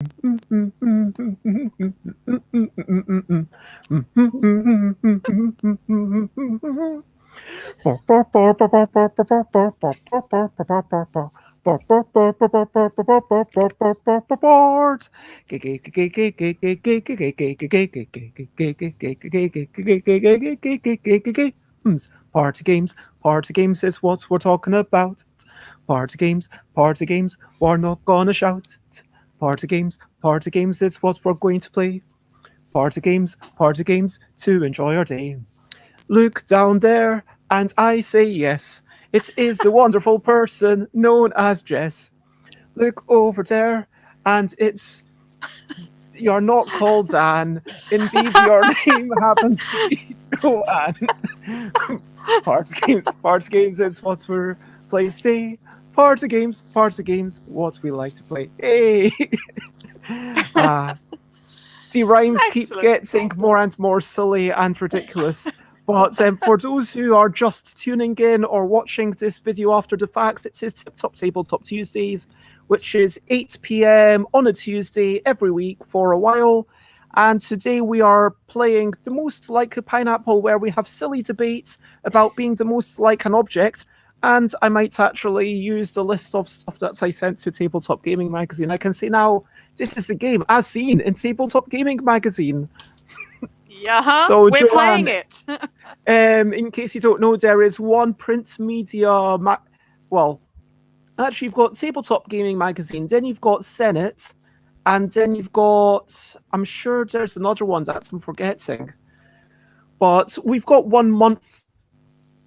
Party games, party games is what we're talking about. Party games, we're not gonna shout. Party games is what we're going to play. Party games to enjoy our day. Look down there, and I say yes. It is the wonderful person known as Jess. Look over there, and it's you're not called Dan. Indeed, your name happens to be Joanne. Party games is what we're playing today. Party games, what we like to play. Hey! Ah, the rhymes keep Excellent. getting more and more silly and ridiculous. But for those who are just tuning in or watching this video after the fact, it is Tip Top Tabletop Tuesdays, which is 8 p.m. on a Tuesday every week for a while. And today we are playing The Most Like a Pineapple, where we have silly debates about being the most like an object. And I might actually use the list of stuff that I sent to Tabletop Gaming Magazine. I can say now, this is a game as seen in Tabletop Gaming Magazine. Yeah, So, we're Joanne, playing it. in case you don't know, there is one print media. Well, actually, you've got Tabletop Gaming Magazine, then you've got Senate, and then you've got. I'm sure there's another one that I'm forgetting. But we've got one month.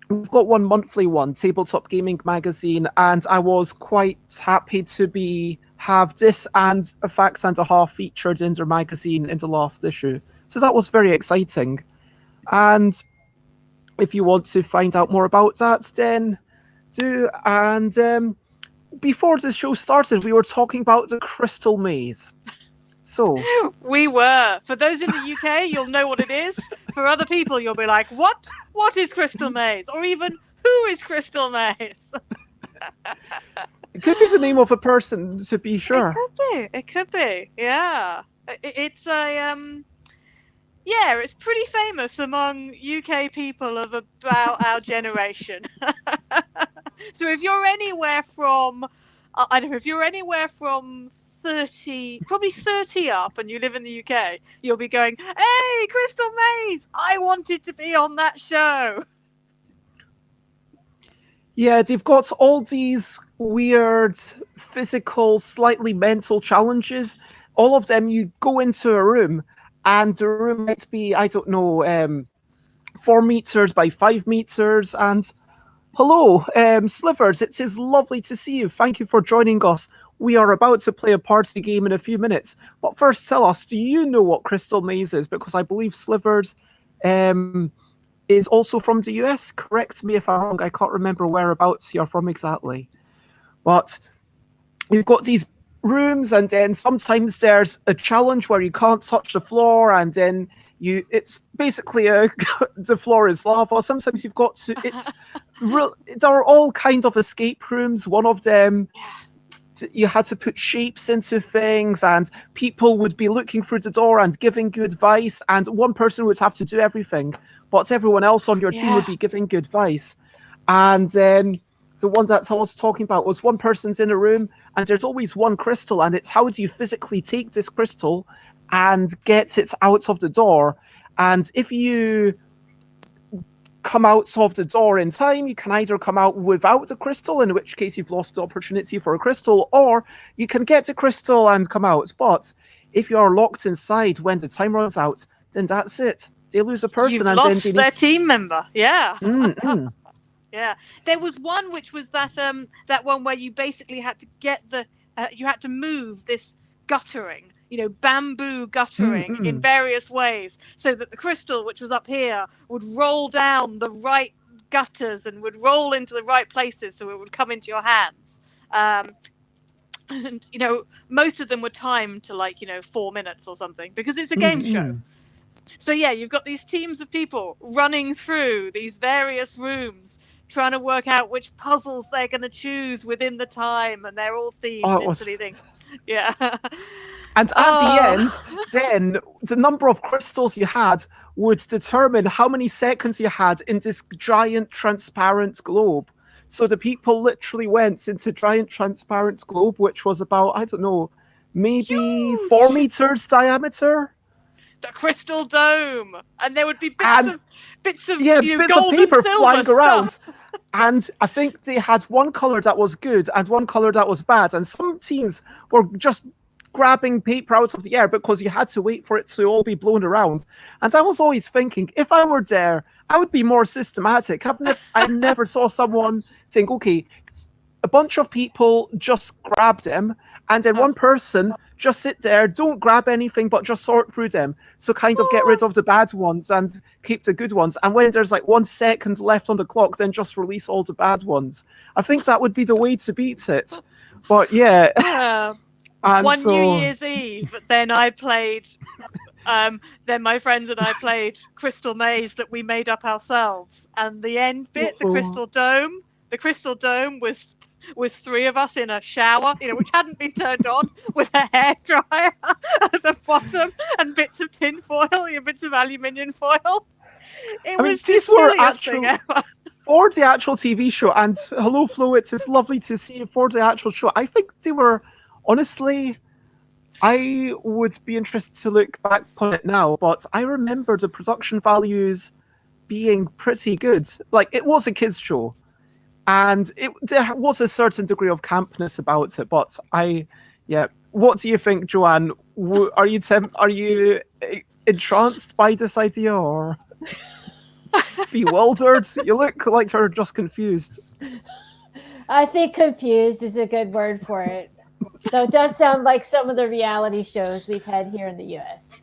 We've got one monthly one, Tabletop Gaming Magazine, and I was quite happy to have this and a Facts and a Half featured in their magazine in the last issue. So that was very exciting. And if you want to find out more about that, then do. And before the show started, we were talking about the Crystal Maze. So We were. For those in the UK, you'll know what it is. For other people, you'll be like, what? What is Crystal Maze? Or even, who is Crystal Maze? it could be the name of a person, to be sure. It could be. Yeah. It's a, yeah, it's pretty famous among UK people of about our generation. So if you're anywhere from, I don't know, if you're anywhere from 30, probably 30 up, and you live in the UK, you'll be going, hey, Crystal Maze, I wanted to be on that show. Yeah, they've got all these weird physical, slightly mental challenges. All of them, you go into a room, and the room might be, I don't know, 4 meters by 5 meters. And hello, Slivers, it is lovely to see you. Thank you for joining us. We are about to play a party game in a few minutes. But first, tell us, do you know what Crystal Maze is? Because I believe Slivers is also from the US. Correct me if I'm wrong. I can't remember whereabouts you're from exactly. But we've got these rooms, and then sometimes there's a challenge where you can't touch the floor, and then it's basically the floor is lava. Sometimes you've got to there are all kinds of escape rooms. One of them, you had to put shapes into things, and people would be looking through the door and giving you advice, and one person would have to do everything, but everyone else on your team would be giving good advice. And then the one that I was talking about was one person's in a room, and there's always one crystal, and it's how do you physically take this crystal and get it out of the door. And if you come out of the door in time, you can either come out without the crystal, in which case you've lost the opportunity for a crystal, or you can get the crystal and come out. But if you are locked inside when the time runs out, then that's it. They lose a person. You've and lost then their team member. Yeah. Mm-hmm. Yeah. There was one which was that one where you basically had to get you had to move this guttering, bamboo guttering in various ways, so that the crystal, which was up here, would roll down the right gutters and would roll into the right places, so it would come into your hands. And most of them were timed to 4 minutes or something, because it's a game show. So yeah, you've got these teams of people running through these various rooms, trying to work out which puzzles they're going to choose within the time, and they're all themed into things. Yeah. And at the end, Oh. then the number of crystals you had would determine how many seconds you had in this giant transparent globe. So the people literally went into giant transparent globe, which was about, I don't know, maybe four Huge. meters diameter. The crystal dome, and there would be And bits of yeah, bits of gold and paper silver flying stuff. around. And I think they had one color that was good and one color that was bad. And some teams were just grabbing paper out of the air because you had to wait for it to all be blown around. And I was always thinking, if I were there, I would be more systematic. I never saw someone think, okay, a bunch of people just grab them, and then one person just sit there, don't grab anything, but just sort through them. So kind of get rid of the bad ones and keep the good ones. And when there's like 1 second left on the clock, then just release all the bad ones. I think that would be the way to beat it. But yeah, Yeah. and One New so Year's Eve, then I played. Then my friends and I played Crystal Maze that we made up ourselves, and the end bit, the Crystal Dome. The Crystal Dome was 3 of us in a shower, which hadn't been turned on, with a hairdryer at the bottom and bits of tin foil, bits of aluminium foil. It I mean, was the these were silliest thing ever. for the actual TV show. And hello, Flo, it's lovely to see you for the actual show. I think they were, honestly, I would be interested to look back on it now, but I remember the production values being pretty good. Like, it was a kids' show, and there was a certain degree of campness about it. But yeah. What do you think, Joanne? Are you entranced by this idea or bewildered? You look like you're just confused. I think confused is a good word for it. Though it does sound like some of the reality shows we've had here in the US.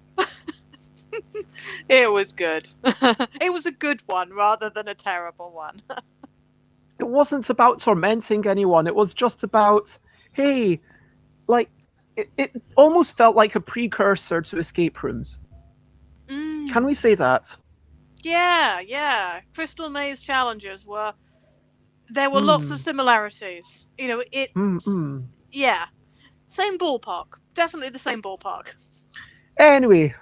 It was good. It was a good one rather than a terrible one. It wasn't about tormenting anyone. It was just about, hey, like, it almost felt like a precursor to escape rooms. Can we say that? Yeah. Crystal Maze challenges there were lots of similarities. Yeah. Same ballpark. Definitely the same ballpark. Anyway,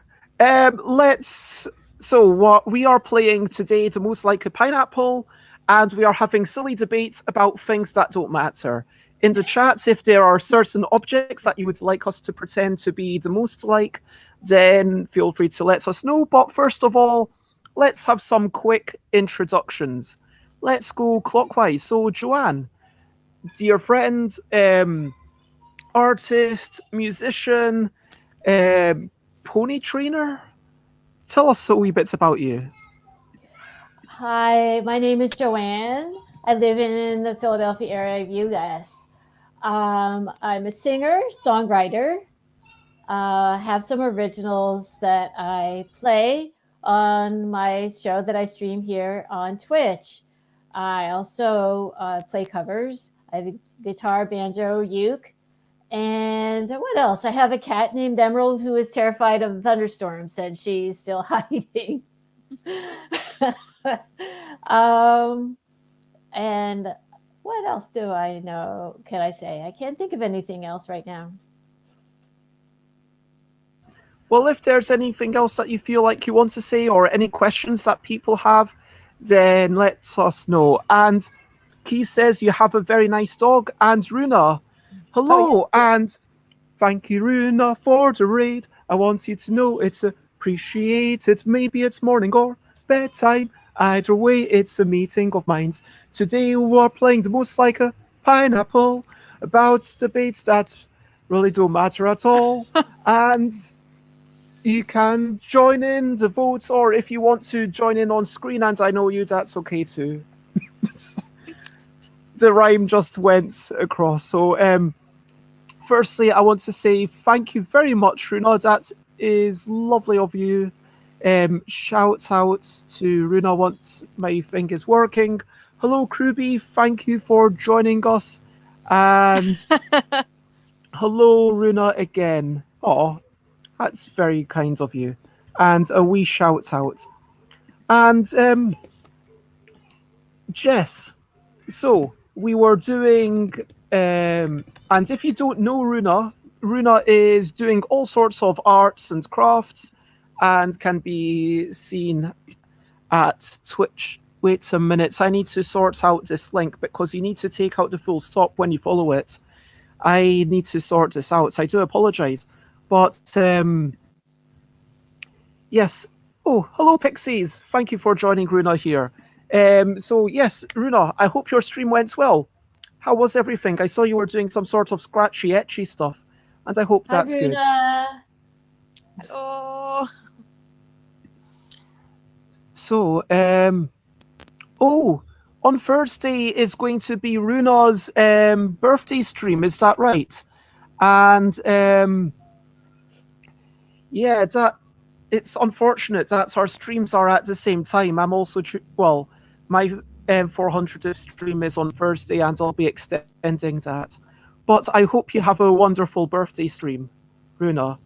so what we are playing today, the most like a pineapple, and we are having silly debates about things that don't matter. In the chats, if there are certain objects that you would like us to pretend to be the most like, then feel free to let us know. But first of all, let's have some quick introductions. Let's go clockwise. So, Joanne, dear friend, artist, musician, pony trainer, tell us a wee bits about you. Hi, my name is Joanne. I live in the Philadelphia area of US. I'm a singer, songwriter. Have some originals that I play on my show that I stream here on Twitch. I also play covers. I have a guitar, banjo, uke. And what else? I have a cat named Emerald who is terrified of thunderstorms and she's still hiding. And what else do I know? Can I say? I can't think of anything else right now. Well, if there's anything else that you feel like you want to say or any questions that people have, then let us know. And Keith says you have a very nice dog. And Runa, hello. And thank you, Runa, for the raid. I want you to know it's appreciated. Maybe it's morning or bedtime. Either way, it's a meeting of minds. Today we're playing the most like a pineapple about debates that really don't matter at all. And you can join in the votes, or if you want to join in on screen, and I know you, that's okay too. The rhyme just went across. So, firstly, I want to say thank you very much, Runa. That is lovely of you. Shout out to Runa once my thing is working. Hello, Kruby. Thank you for joining us. And hello, Runa, again. Oh, that's very kind of you. And a wee shout out. And Jess, so we were doing, and if you don't know Runa, Runa is doing all sorts of arts and crafts and can be seen at Twitch. Wait a minute, I need to sort out this link because you need to take out the full stop when you follow it. I need to sort this out. I do apologize. But yes. Oh, hello Pixies. Thank you for joining Runa here. So yes, Runa, I hope your stream went well. How was everything? I saw you were doing some sort of scratchy, etchy stuff, and I hope Hi, that's good. Runa. Hello. So, oh, on Thursday is going to be Runa's birthday stream. Is that right? And yeah, it's unfortunate that our streams are at the same time. I'm also well, my 400th stream is on Thursday, and I'll be extending that. But I hope you have a wonderful birthday stream, Runa.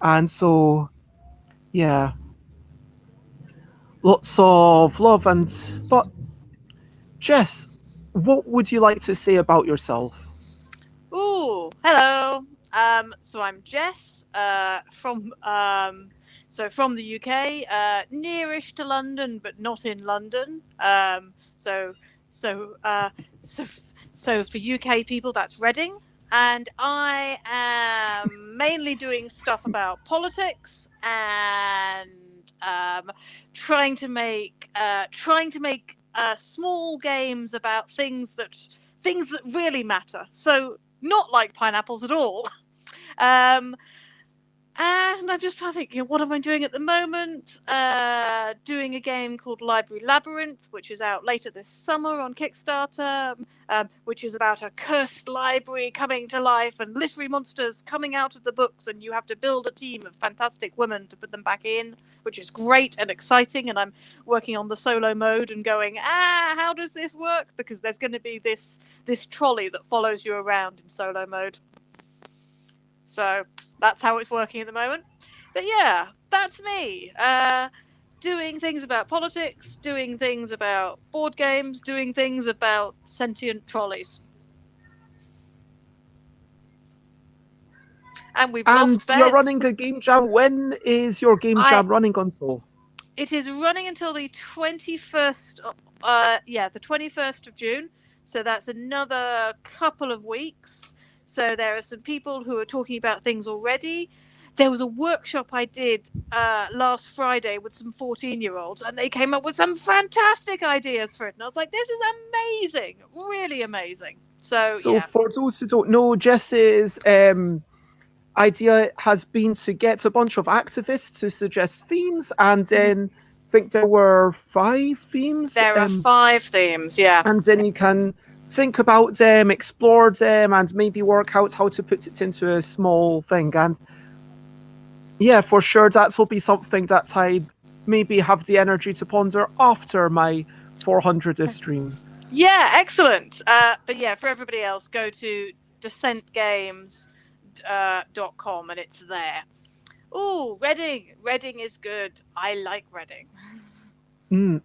And so, yeah, lots of love. And but Jess, what would you like to say about yourself? Ooh, hello. So I'm Jess, from from the UK, nearish to London, but not in London. So so uh, so so for UK people, that's Reading, and I am mainly doing stuff about politics and trying to make small games about things that really matter. So not like pineapples at all. And I'm just trying to think, what am I doing at the moment? Doing a game called Library Labyrinth, which is out later this summer on Kickstarter, which is about a cursed library coming to life and literary monsters coming out of the books, and you have to build a team of fantastic women to put them back in, which is great and exciting. And I'm working on the solo mode and going, how does this work? Because there's going to be this trolley that follows you around in solo mode. So that's how it's working at the moment. But yeah, that's me. Doing things about politics, doing things about board games, doing things about sentient trolleys. And we've lost Bez. You're running a game jam. When is your game jam running on so? It is running until the 21st. The 21st of June. So that's another couple of weeks. So there are some people who are talking about things already. There was a workshop I did last Friday with some 14-year-olds, and they came up with some fantastic ideas for it. And I was like, this is amazing, really amazing. So yeah. For those who don't know, Jess's idea has been to get a bunch of activists to suggest themes, and then I think there were 5 themes. There are 5 themes, yeah. And then you can think about them, explore them, and maybe work out how to put it into a small thing. And yeah, for sure, that will be something that I maybe have the energy to ponder after my 400th stream. Yeah, excellent. But yeah, for everybody else, go to descentgames.com and it's there. Oh, Reading. Reading is good. I like Reading. Not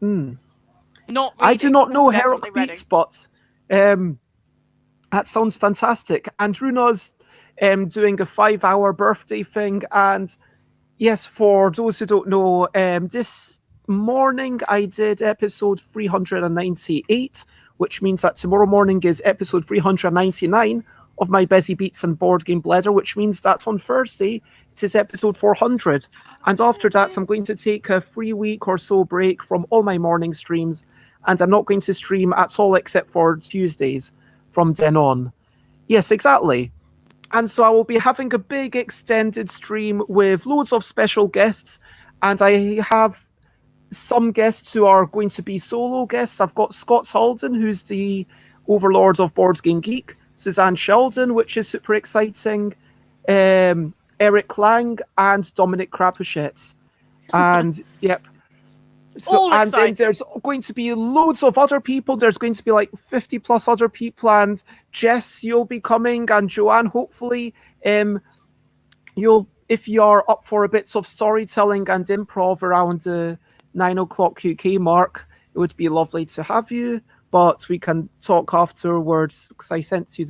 Reading, I do not know Herrick Beats, but that sounds fantastic. And Runa's doing a 5-hour birthday thing. And yes, for those who don't know, this morning I did episode 398, which means that tomorrow morning is episode 399 of my Busy Beats and Board Game Bladder, which means that on Thursday it is episode 400. And after that, I'm going to take a 3-week or so break from all my morning streams, and I'm not going to stream at all except for Tuesdays from then on. Yes, exactly. And so I will be having a big extended stream with loads of special guests, and I have some guests who are going to be solo guests. I've got Scott Halden, who's the overlord of Board Game Geek, Suzanne Sheldon, which is super exciting, Eric Lang, and Dominic Krapuschetz. And yep. So, and then there's going to be loads of other people. There's going to be like 50 plus other people, and Jess, you'll be coming, and Joanne, hopefully. If you're up for a bit of storytelling and improv around the 9 o'clock UK mark, it would be lovely to have you. But we can talk afterwards, because I sent you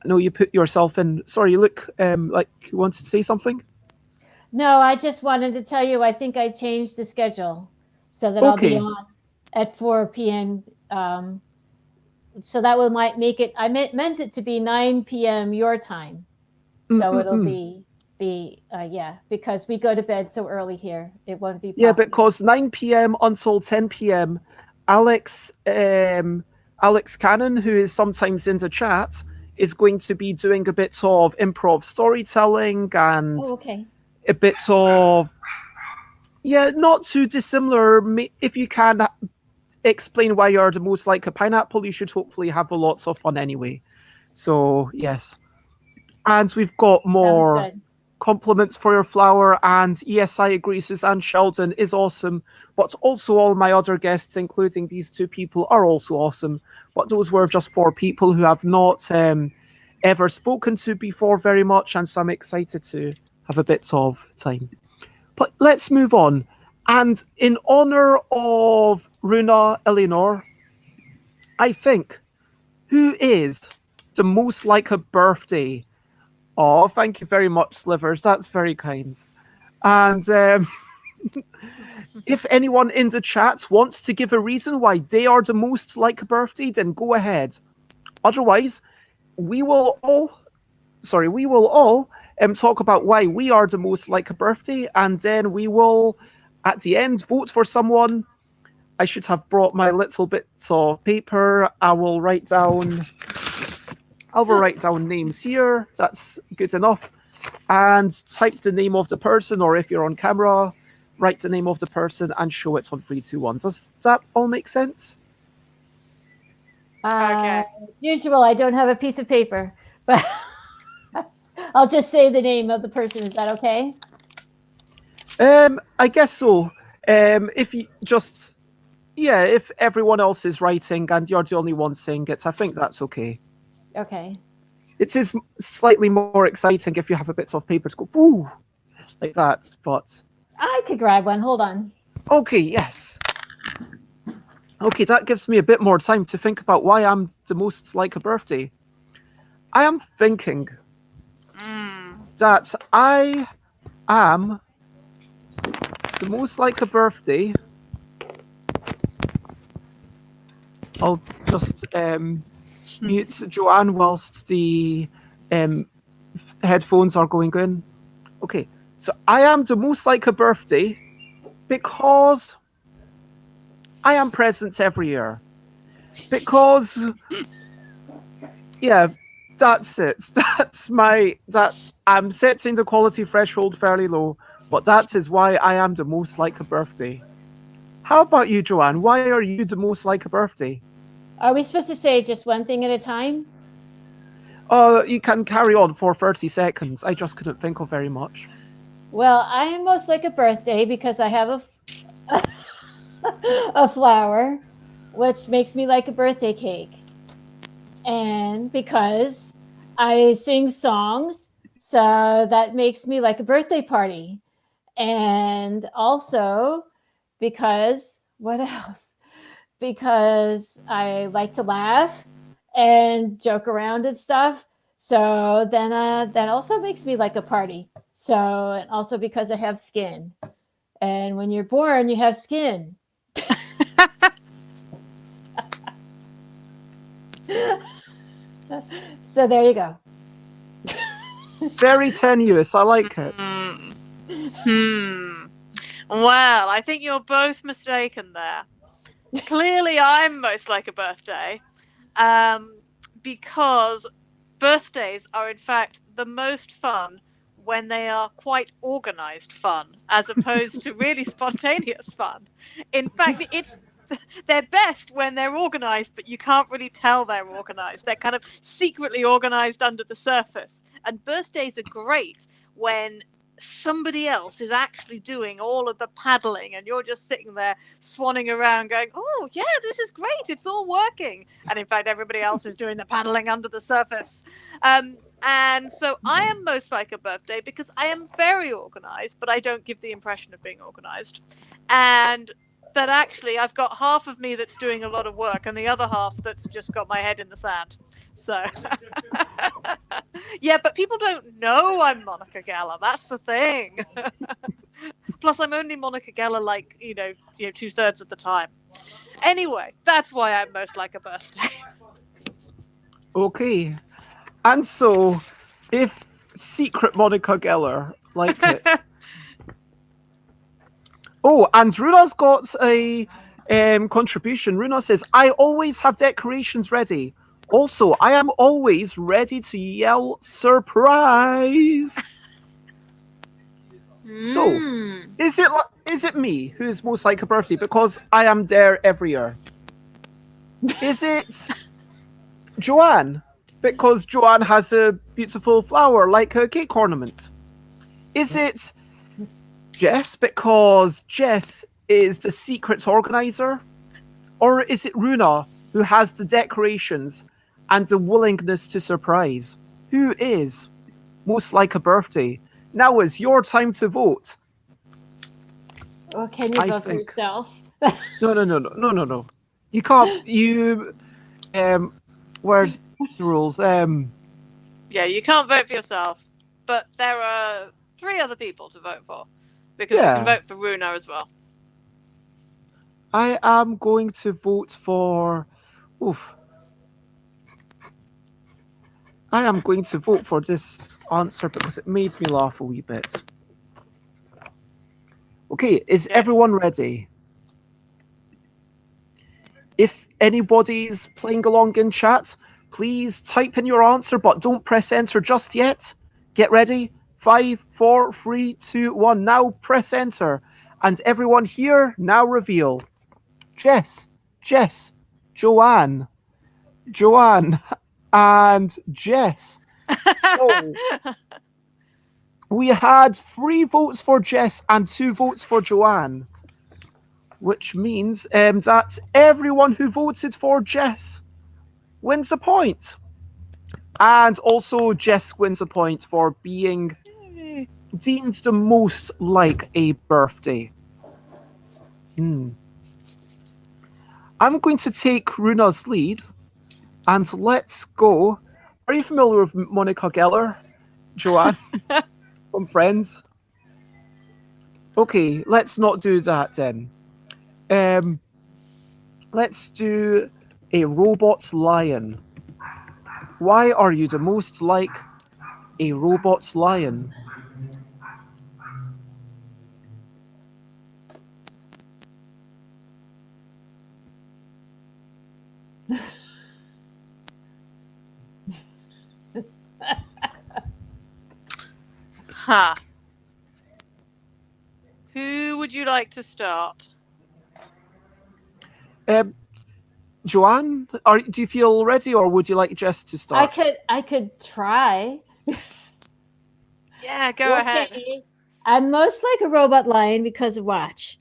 know you put yourself in. Sorry, you look like you wanted to say something. No, I just wanted to tell you I think I changed the schedule so that I'll be Okay. on at 4 p.m. So that will might make it. I meant it to be 9 p.m. your time, so it'll Mm-mm-mm. be yeah, because we go to bed so early here. It won't be Yeah, possible. because 9 p.m. until 10 p.m. Alex Alex Cannon, who is sometimes in the chat, is going to be doing a bit of improv storytelling and Oh, okay. a bit of not too dissimilar. If you can explain why you're the most like a pineapple, you should hopefully have a lots of fun anyway. So yes, and we've got Sounds more good. compliments for your flower, and yes, I agree, Suzanne Sheldon is awesome, but also all my other guests, including these two people, are also awesome. But those were just four people who have not ever spoken to before very much, and so I'm excited to have a bit of time. But let's move on. And in honor of Runa Eleanor, I think, who is the most like a birthday? Oh, thank you very much, Slivers. That's very kind. And if anyone in the chat wants to give a reason why they are the most like a birthday, then go ahead. Otherwise, we will all talk about why we are the most like a birthday, and then we will at the end vote for someone. I should have brought my little bits of paper. I will write down names here. That's good enough. And type the name of the person, or if you're on camera, write the name of the person and show it on 3, 2, 1. Does that all make sense? Uh, Okay. Usual, I don't have a piece of paper, but I'll just say the name of the person. Is that okay? I guess so. If you just if everyone else is writing and you're the only one saying it, I think that's okay. Okay. It is slightly more exciting if you have a bit of paper to go boo like that, but I could grab one. Hold on. okay, yes. Okay, that gives me a bit more time to think about why I'm the most like a birthday. I am thinking that I am the most like a birthday. I'll just mute Joanne whilst the headphones are going in. Okay, so I am the most like a birthday because I am present every year. Because that's it. I'm setting the quality threshold fairly low, but that is why I am the most like a birthday. How about you, Joanne? Why are you the most like a birthday? Are we supposed to say just one thing at a time? You can carry on for 30 seconds. I just couldn't think of very much. Well, I am most like a birthday because I have a flower, which makes me like a birthday cake. And because I sing songs, so that makes me like a birthday party. And also because, what else? Because I like to laugh and joke around and stuff. So then that also makes me like a party. So, and also because I have skin. And when you're born, you have skin. So there you go. Very tenuous. I like it. Well, I think you're both mistaken there. Clearly, I'm most like a birthday, because birthdays are in fact the most fun when they are quite organized fun, as opposed to really spontaneous fun. In fact, they're best when they're organized, but you can't really tell they're organized. They're kind of secretly organized under the surface. And birthdays are great when somebody else is actually doing all of the paddling and you're just sitting there swanning around going, oh yeah, this is great, it's all working, and in fact everybody else is doing the paddling under the surface. And so I am most like a birthday because I am very organized, but I don't give the impression of being organized. And that actually I've got half of me that's doing a lot of work and the other half that's just got my head in the sand. So, yeah, but people don't know I'm Monica Geller. That's the thing. Plus, I'm only Monica Geller, like, 2/3 of the time. Anyway, that's why I'm most like a birthday. Okay. And so, if secret Monica Geller like it. Oh, and Runa's got a contribution. Runa says, I always have decorations ready. Also, I am always ready to yell surprise. So, is it me who's most like a birthday because I am there every year? Is it Joanne because Joanne has a beautiful flower like her cake ornament? Is it Jess because Jess is the secret organizer? Or is it Runa who has the decorations and the willingness to surprise? Who is most like a birthday? Now is your time to vote. Or can you vote for yourself? No. You can't. Where's the rules? Yeah, you can't vote for yourself, but there are 3 other people to vote for, because you can vote for Runa as well. I am going to vote for. I am going to vote for this answer because it made me laugh a wee bit. Okay, is everyone ready? If anybody's playing along in chat, please type in your answer, but don't press enter just yet. Get ready. 5, 4, 3, 2, 1. Now press enter. And everyone here, now reveal. Jess, Joanne, and Jess. So we had 3 votes for Jess and 2 votes for Joanne, which means that everyone who voted for Jess wins a point. And also Jess wins a point for being deemed the most like a birthday. I'm going to take Runa's lead and let's go. Are you familiar with Monica Geller, Joanne, from Friends? Okay, let's not do that then. Let's do a robot lion. Why are you the most like a robot lion? Who would you like to start? Joanne, do you feel ready, or would you like Jess to start? I could try. Yeah, go ahead. I'm most like a robot lion because watch.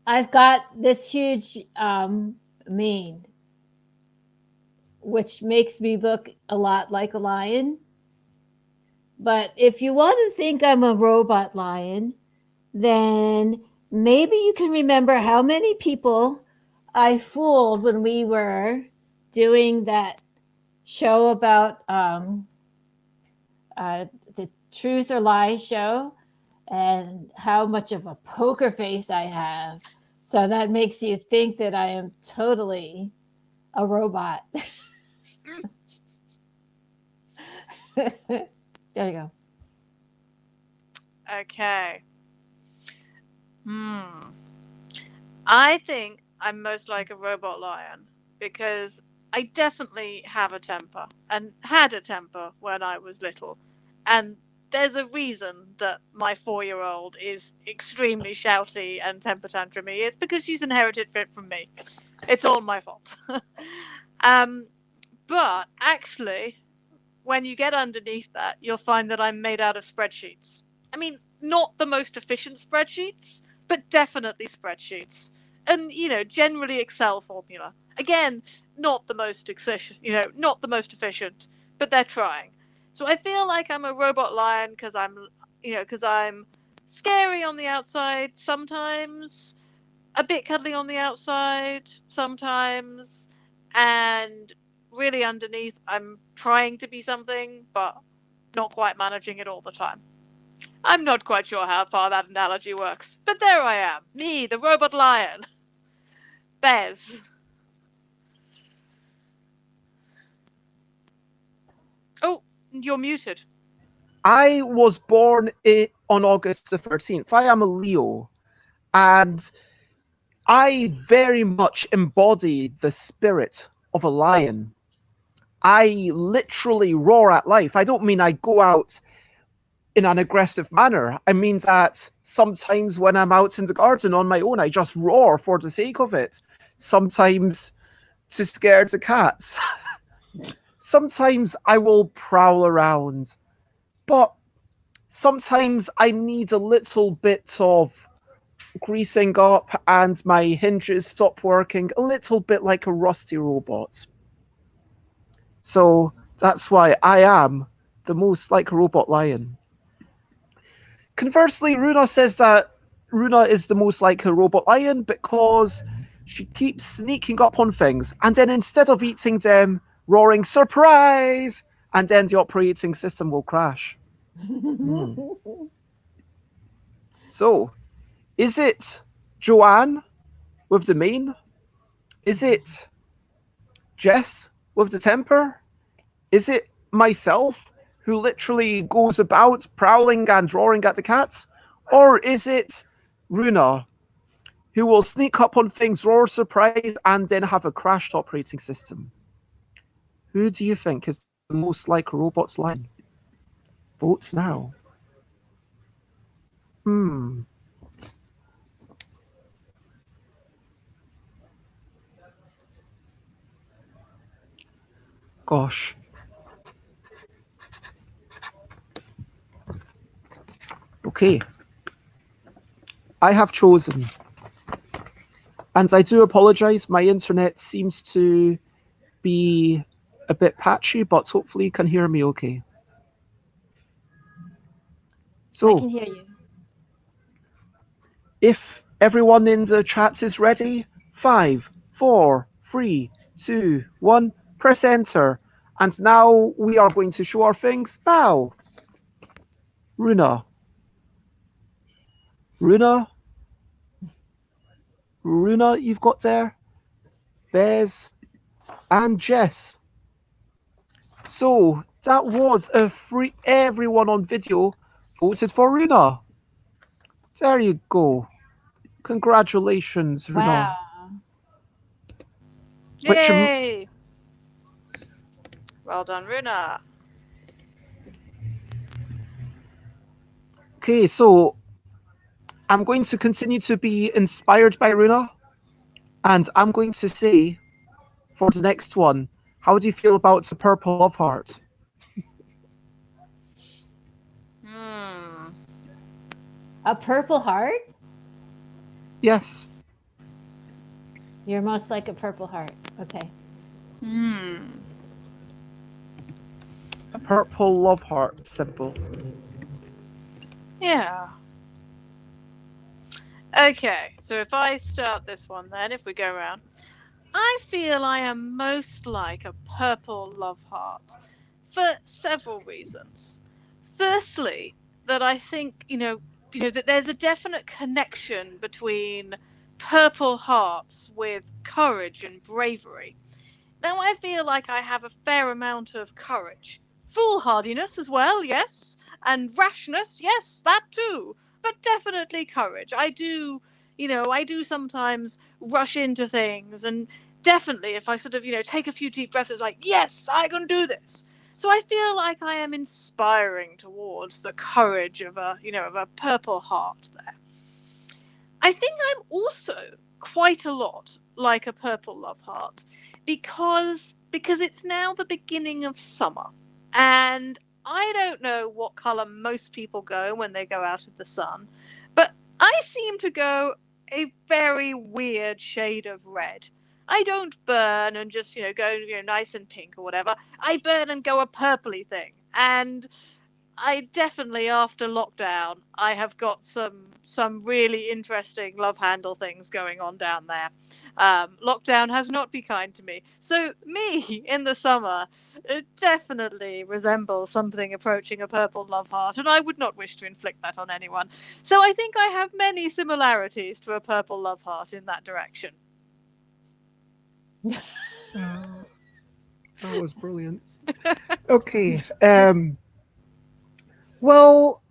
I've got this huge mane, which makes me look a lot like a lion. But if you want to think I'm a robot lion, then maybe you can remember how many people I fooled when we were doing that show about the truth or lie show, and how much of a poker face I have. So that makes you think that I am totally a robot. There you go. Okay. I think I'm most like a robot lion because I definitely have a temper and had a temper when I was little. And there's a reason that my 4-year-old is extremely shouty and temper tantrumy. It's because she's inherited it from me. It's all my fault. But actually, when you get underneath that, you'll find that I'm made out of spreadsheets. I mean, not the most efficient spreadsheets, but definitely spreadsheets. And, generally Excel formula. Again, not the most not the most efficient, but they're trying. So I feel like I'm a robot lion because I'm scary on the outside sometimes, a bit cuddly on the outside sometimes, and really underneath I'm trying to be something but not quite managing it all the time. I'm not quite sure how far that analogy works, but there I am, me, the robot lion. Bez. Oh, you're muted. I was born on August the 13th. I am a Leo, and I very much embody the spirit of a lion. I literally roar at life. I don't mean I go out in an aggressive manner. I mean that sometimes when I'm out in the garden on my own, I just roar for the sake of it. Sometimes to scare the cats. Sometimes I will prowl around. But sometimes I need a little bit of greasing up and my hinges stop working, a little bit like a rusty robot. So that's why I am the most like a robot lion. Conversely, Runa says that Runa is the most like a robot lion because she keeps sneaking up on things and then instead of eating them, roaring surprise, and then the operating system will crash. So, is it Joanne with the mane? Is it Jess with the temper? Is it myself who literally goes about prowling and roaring at the cats? Or is it Runa who will sneak up on things, roar surprise, and then have a crashed operating system? Who do you think is the most like a robot's line? Votes now. Gosh. Okay. I have chosen. And I do apologize, my internet seems to be a bit patchy, but hopefully you can hear me okay. So, I can hear you. if everyone in the chat is ready, 5, 4, 3, 2, 1, press enter. And now we are going to show our things now. Runa. Runa, you've got there. Bez and Jess. So that was a free. Everyone on video voted for Runa. There you go. Congratulations, Runa. Wow. Which Yay! Well done, Runa. Okay, so I'm going to continue to be inspired by Runa, and I'm going to say for the next one, how do you feel about the purple love heart? A purple heart? Yes. You're most like a purple heart. Okay. A purple love heart, simple. Yeah. Okay, so if I start this one then, if we go around, I feel I am most like a purple love heart for several reasons. Firstly, that I think, that there's a definite connection between purple hearts with courage and bravery. Now, I feel like I have a fair amount of courage. Foolhardiness as well, yes. And rashness, yes, that too. But definitely courage. I do sometimes rush into things. And definitely, if I sort of, take a few deep breaths, it's like, yes, I can do this. So I feel like I am inspiring towards the courage of a purple heart there. I think I'm also quite a lot like a purple love heart because it's now the beginning of summer, and I don't know what color most people go when they go out of the sun, but I seem to go a very weird shade of red. I don't burn and just go nice and pink or whatever. I burn and go a purpley thing, and I definitely, after lockdown, I have got some really interesting love handle things going on down there. Lockdown has not been kind to me. So me in the summer, it definitely resembles something approaching a purple love heart, and I would not wish to inflict that on anyone. So I think I have many similarities to a purple love heart in that direction. That was brilliant. Okay. Well,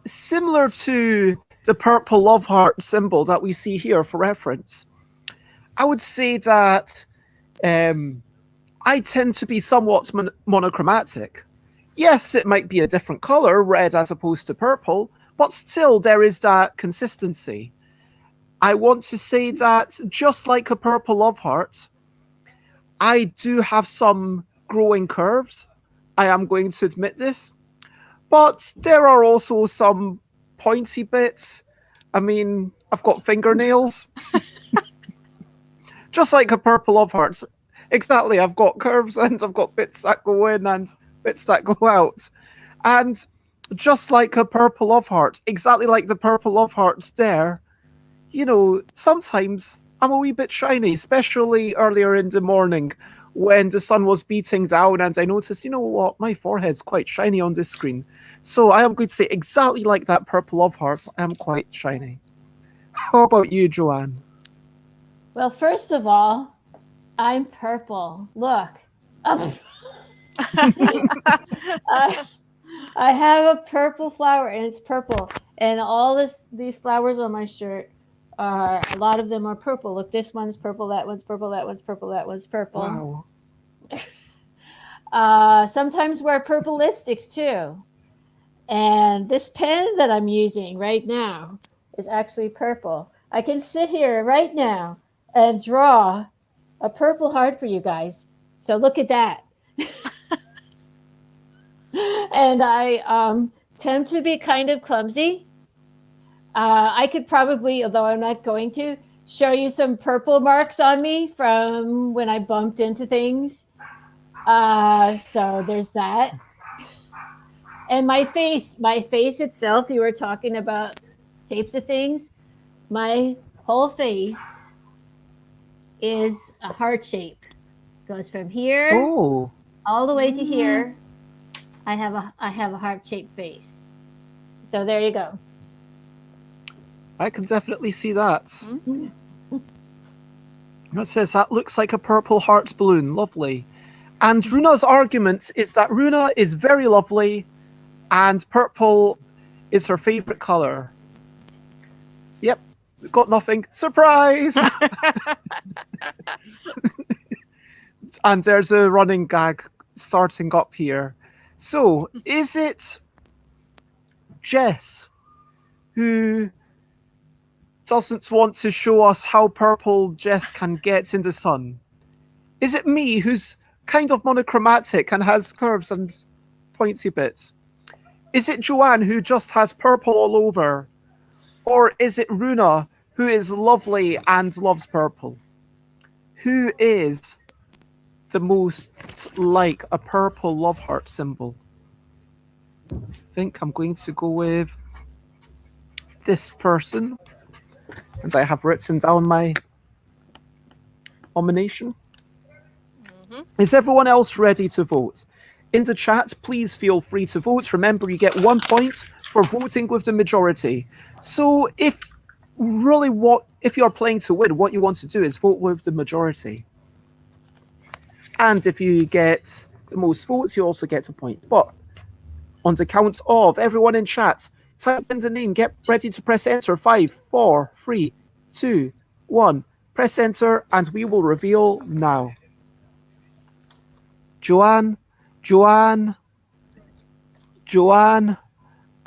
similar to the purple love heart symbol that we see here for reference, I would say that I tend to be somewhat monochromatic. Yes, it might be a different color, red as opposed to purple, but still there is that consistency. I want to say that just like a purple love heart, I do have some growing curves. I am going to admit this. But there are also some pointy bits. I mean, I've got fingernails. Just like a purple love hearts. Exactly, I've got curves and I've got bits that go in and bits that go out. And just like a purple love heart, exactly like the purple love hearts there, sometimes I'm a wee bit shiny, especially earlier in the morning when the sun was beating down and I noticed, you know what, my forehead's quite shiny on this screen. So I am going to say exactly like that purple love heart, I am quite shiny. How about you, Joanne? Well, first of all, I'm purple. Look. I have a purple flower, and it's purple. And all these flowers on my shirt a lot of them are purple. Look, this one's purple, that one's purple, that one's purple, that one's purple. Wow. Sometimes wear purple lipsticks too. And this pen that I'm using right now is actually purple. I can sit here right now and draw a purple heart for you guys. So look at that. And I tend to be kind of clumsy. I could probably, although I'm not going to, show you some purple marks on me from when I bumped into things. So there's that. And my face itself, you were talking about shapes of things. My whole face is a heart shape. Goes from here all the way to here. I have a heart-shaped face. So there you go. I can definitely see that. It says that looks like a purple heart balloon. Lovely. And Runa's argument is that Runa is very lovely and purple is her favorite color. Yep, got nothing. Surprise! And there's a running gag starting up here. So, is it Jess who doesn't want to show us how purple Jess can get in the sun? Is it me who's kind of monochromatic and has curves and pointy bits? Is it Joanne who just has purple all over? Or is it Runa who is lovely and loves purple? Who is the most like a purple love heart symbol? I think I'm going to go with this person. And I have written down my nomination. Is everyone else ready to vote? In the chat, please feel free to vote. Remember, you get 1 point for voting with the majority. So if you're playing to win, what you want to do is vote with the majority. And if you get the most votes, you also get a point. But on the count of everyone in chat, type in the name, get ready to press enter. 5, 4, 3, 2, 1. Press enter, and we will reveal now. Joanne,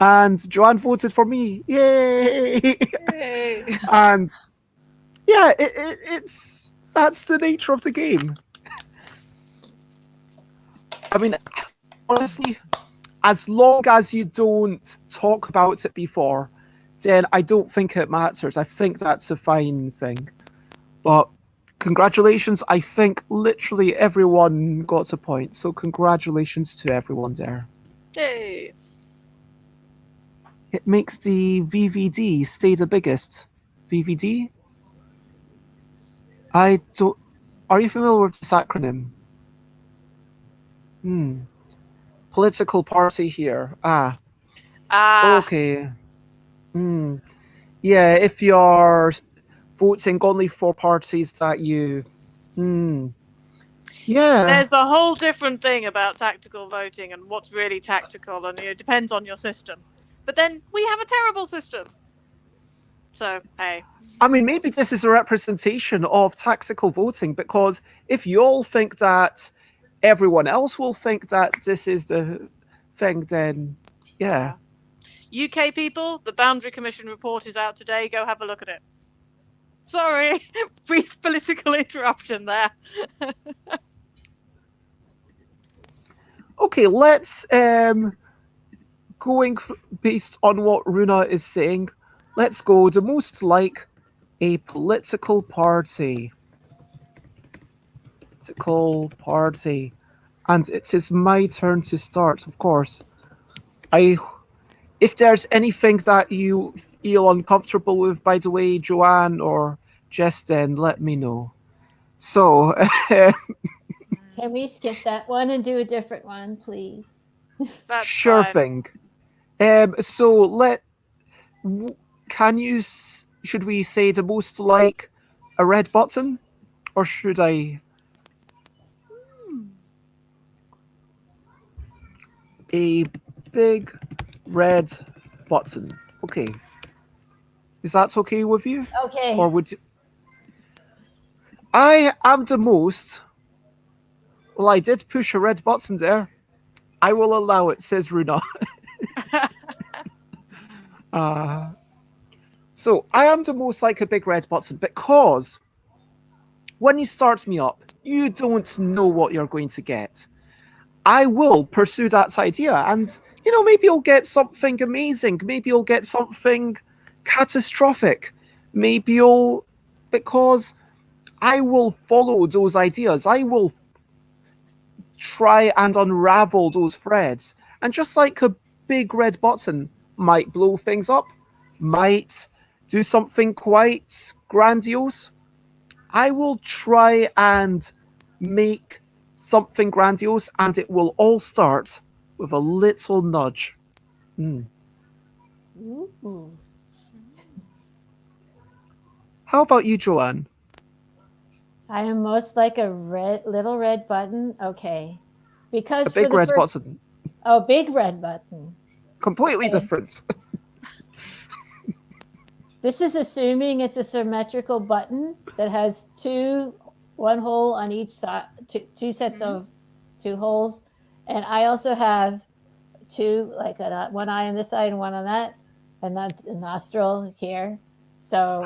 and Joanne voted for me. Yay! And yeah, that's the nature of the game. I mean, honestly, as long as you don't talk about it before, then I don't think it matters. I think that's a fine thing. But congratulations. I think literally everyone got a point. So congratulations to everyone there. Yay. It makes the VVD stay the biggest. VVD? I don't. Are you familiar with this acronym? Hmm. Political party here. Ah. Ah, Okay. Hmm. Yeah. If you're voting only for parties that you. Hmm. Yeah. there's a whole different thing about tactical voting and what's really tactical, and it depends on your system. But then we have a terrible system. So, hey. I mean, maybe this is a representation of tactical voting because if you all think that everyone else will think that this is the thing, then yeah. UK people, the Boundary Commission report is out today. Go have a look at it. Sorry, brief political interruption there. Okay, let's going based on what Runa is saying. Let's go the most like a political party. Political party, and it is my turn to start. Of course, I if there's anything that you feel uncomfortable with, by the way, Joanne or Jess, then let me know. So, Can we skip that one and do a different one, please? That's sure fine. thing. So can you? Should we say the most like a red button, or should I a big red button? Okay, is that okay with you, Okay. or would you... I am the most? Well, I did push a red button there. I will allow it, says Runa. Uh, so I am the most like a big red button because when you start me up, you don't know what you're going to get. I will pursue that idea, and maybe you'll get something amazing. Maybe you'll get something catastrophic. Maybe you'll, because I will follow those ideas. I will try and unravel those threads. And just like a big red button might blow things up, might do something quite grandiose, I will try and make something grandiose, and it will all start with a little nudge. Mm. Ooh. How about you, Joanne? I am most like a little red button. Okay. A Because for big the red first button. big red button. Completely Okay. different. This is assuming it's a symmetrical button that has one hole on each side, two sets of two holes. And I also have two, like one eye on this side and one on that, and not a nostril here. So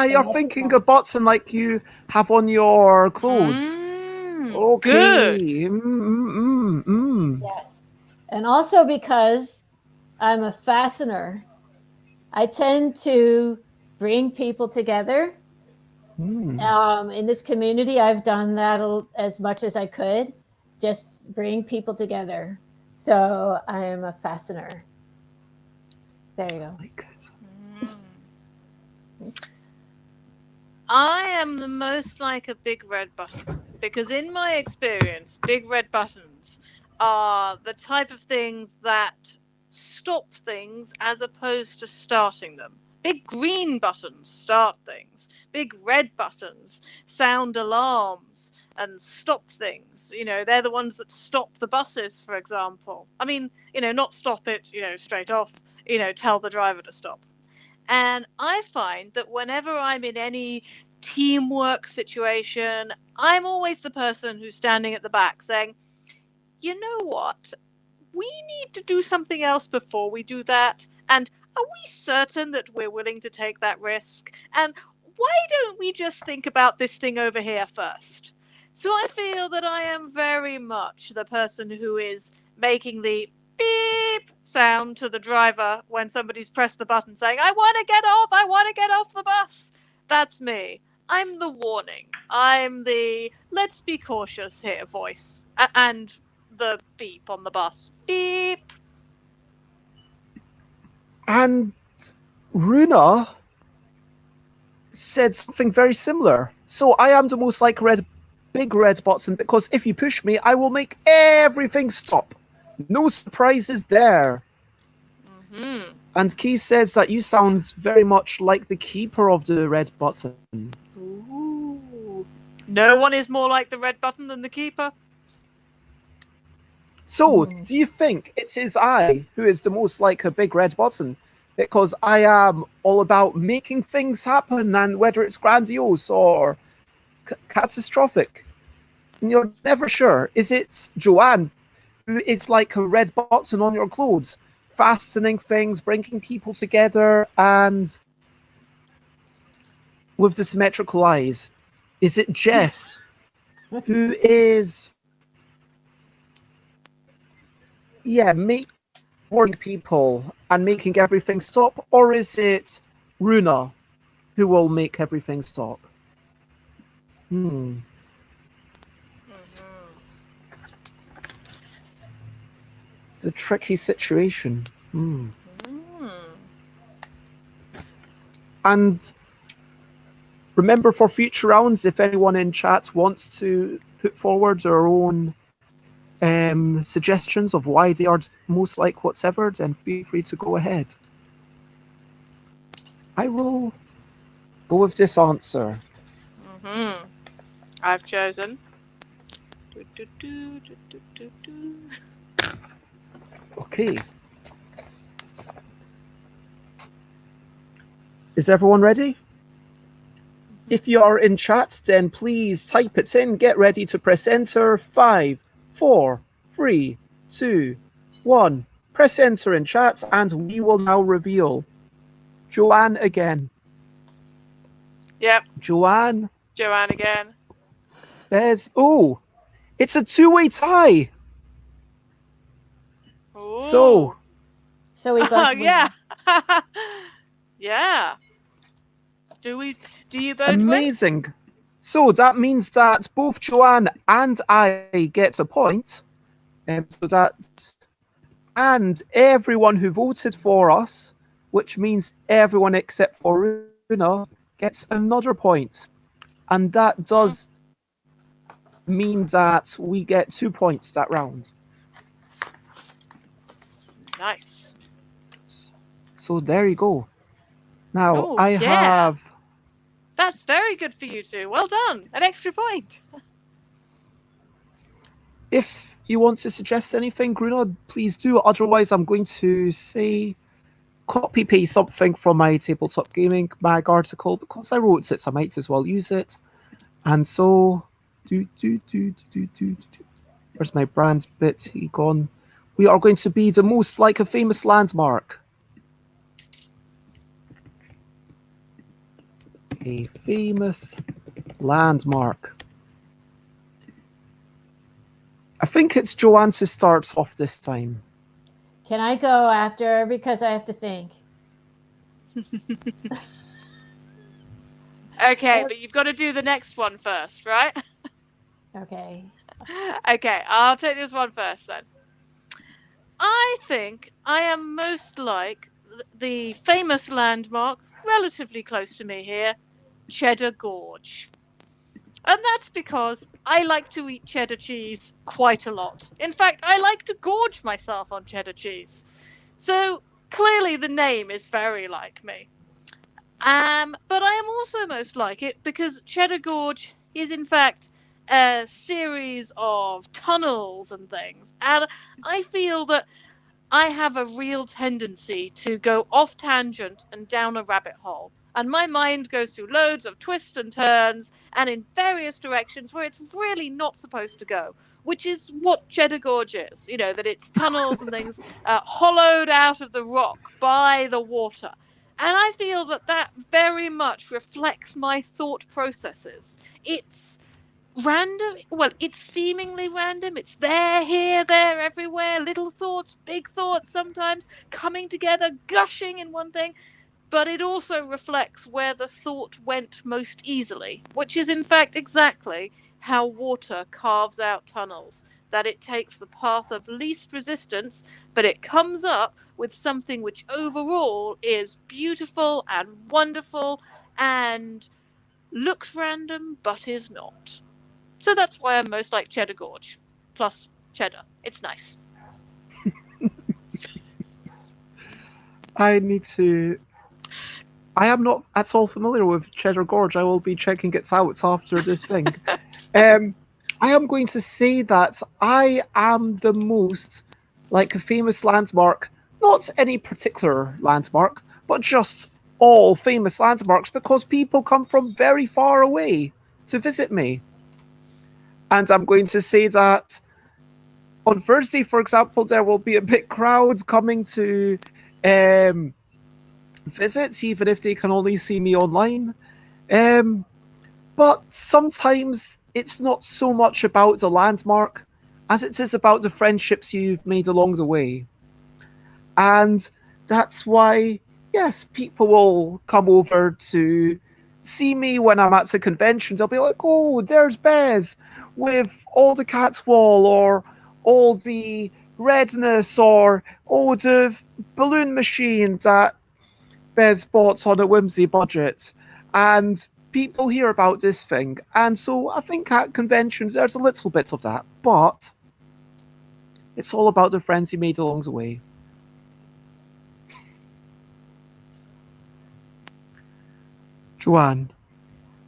You're thinking of button like you have on your clothes. Okay. Good. Yes. And also because I'm a fastener, I tend to bring people together. In this community, I've done that as much as I could, just bring people together. So I am a fastener. There you go. Like it. I am the most like a big red button because in my experience, big red buttons are the type of things that stop things as opposed to starting them. Big green buttons start things. Big red buttons sound alarms and stop things. They're the ones that stop the buses, for example. I mean, not stop it, straight off, tell the driver to stop. And I find that whenever I'm in any teamwork situation, I'm always the person who's standing at the back saying, you know what? We need to do something else before we do that. And are we certain that we're willing to take that risk? And why don't we just think about this thing over here first? So I feel that I am very much the person who is making the beep sound to the driver when somebody's pressed the button saying, I want to get off the bus. That's me. I'm the warning. I'm the let's be cautious here voice. And the beep on the bus. Beep. And Runa said something very similar. So I am the most like big red button because if you push me, I will make everything stop. No surprises there. Mm-hmm. And Key says that you sound very much like the keeper of the red button. Ooh. No one is more like the red button than the keeper. So, do you think it is I who is the most like a big red button? Because I am all about making things happen, and whether it's grandiose or catastrophic, you're never sure. Is it Joanne, who is like a red button on your clothes, fastening things, bringing people together, and with the symmetrical eyes? Is it Jess, who is warning people and making everything stop, or is it Runa who will make everything stop? It's a tricky situation. And remember, for future rounds, if anyone in chat wants to put forward their own suggestions of why they are most like whatever, then feel free to go ahead. I will go with this answer. I've chosen. Okay. Is everyone ready? If you are in chat, then please type it in. Get ready to press enter. 5, 4, 3, 2, 1. Press enter in chat, and we will now reveal Joanne again. Yep. Joanne again. Bez. Oh, it's a two-way tie. Ooh. So we both win. Yeah. Yeah. Do you both amazing. win? So that means that both Joanne and I get a point. And everyone who voted for us, which means everyone except for Runa, gets another point. And that does mean that we get 2 points that round. Nice. So there you go. Now I have... That's very good for you two. Well done. An extra point. If you want to suggest anything, Grunod, please do. Otherwise, I'm going to say copy-paste something from my Tabletop Gaming mag article because I wrote it, so I might as well use it. And so... Where's my brand bit? He gone. We are going to be the most like a famous landmark. A famous landmark. I think it's Joanne who starts off this time. Can I go after because I have to think? Okay, but you've got to do the next one first, right? Okay. Okay, I'll take this one first then. I think I am most like the famous landmark, relatively close to me here, Cheddar Gorge. And that's because I like to eat cheddar cheese quite a lot. In fact, I like to gorge myself on cheddar cheese. So clearly the name is very like me. But I am also most like it because Cheddar Gorge is in fact a series of tunnels and things. And I feel that I have a real tendency to go off tangent and down a rabbit hole. And my mind goes through loads of twists and turns and in various directions where it's really not supposed to go, which is what Cheddar Gorge is. You know, that it's tunnels and things hollowed out of the rock by the water. And I feel that that very much reflects my thought processes. It's random. Well, it's seemingly random. It's there, here, there, everywhere. Little thoughts, big thoughts sometimes coming together, gushing in one thing. But it also reflects where the thought went most easily, which is in fact exactly how water carves out tunnels. that it takes the path of least resistance, but it comes up with something which overall is beautiful and wonderful and looks random but is not. So that's why I'm most like Cheddar Gorge. Plus cheddar. It's nice. I need to. I am not at all familiar with Cheddar Gorge. I will be checking it out after this thing. I am going to say that I am the most like a famous landmark, not any particular landmark, but just all famous landmarks because people come from very far away to visit me. And I'm going to say that on Thursday, for example, there will be a big crowd coming to visit, even if they can only see me online. But sometimes it's not so much about the landmark as it is about the friendships you've made along the way. And that's why, yes, people will come over to see me when I'm at the convention. They'll be like, oh, there's Bez with all the Catswall or all the redness or all the balloon machines that Bez bought on a whimsy budget. And people hear about this thing. And so I think at conventions there's a little bit of that. But it's all about the friends you made along the way. Joanne.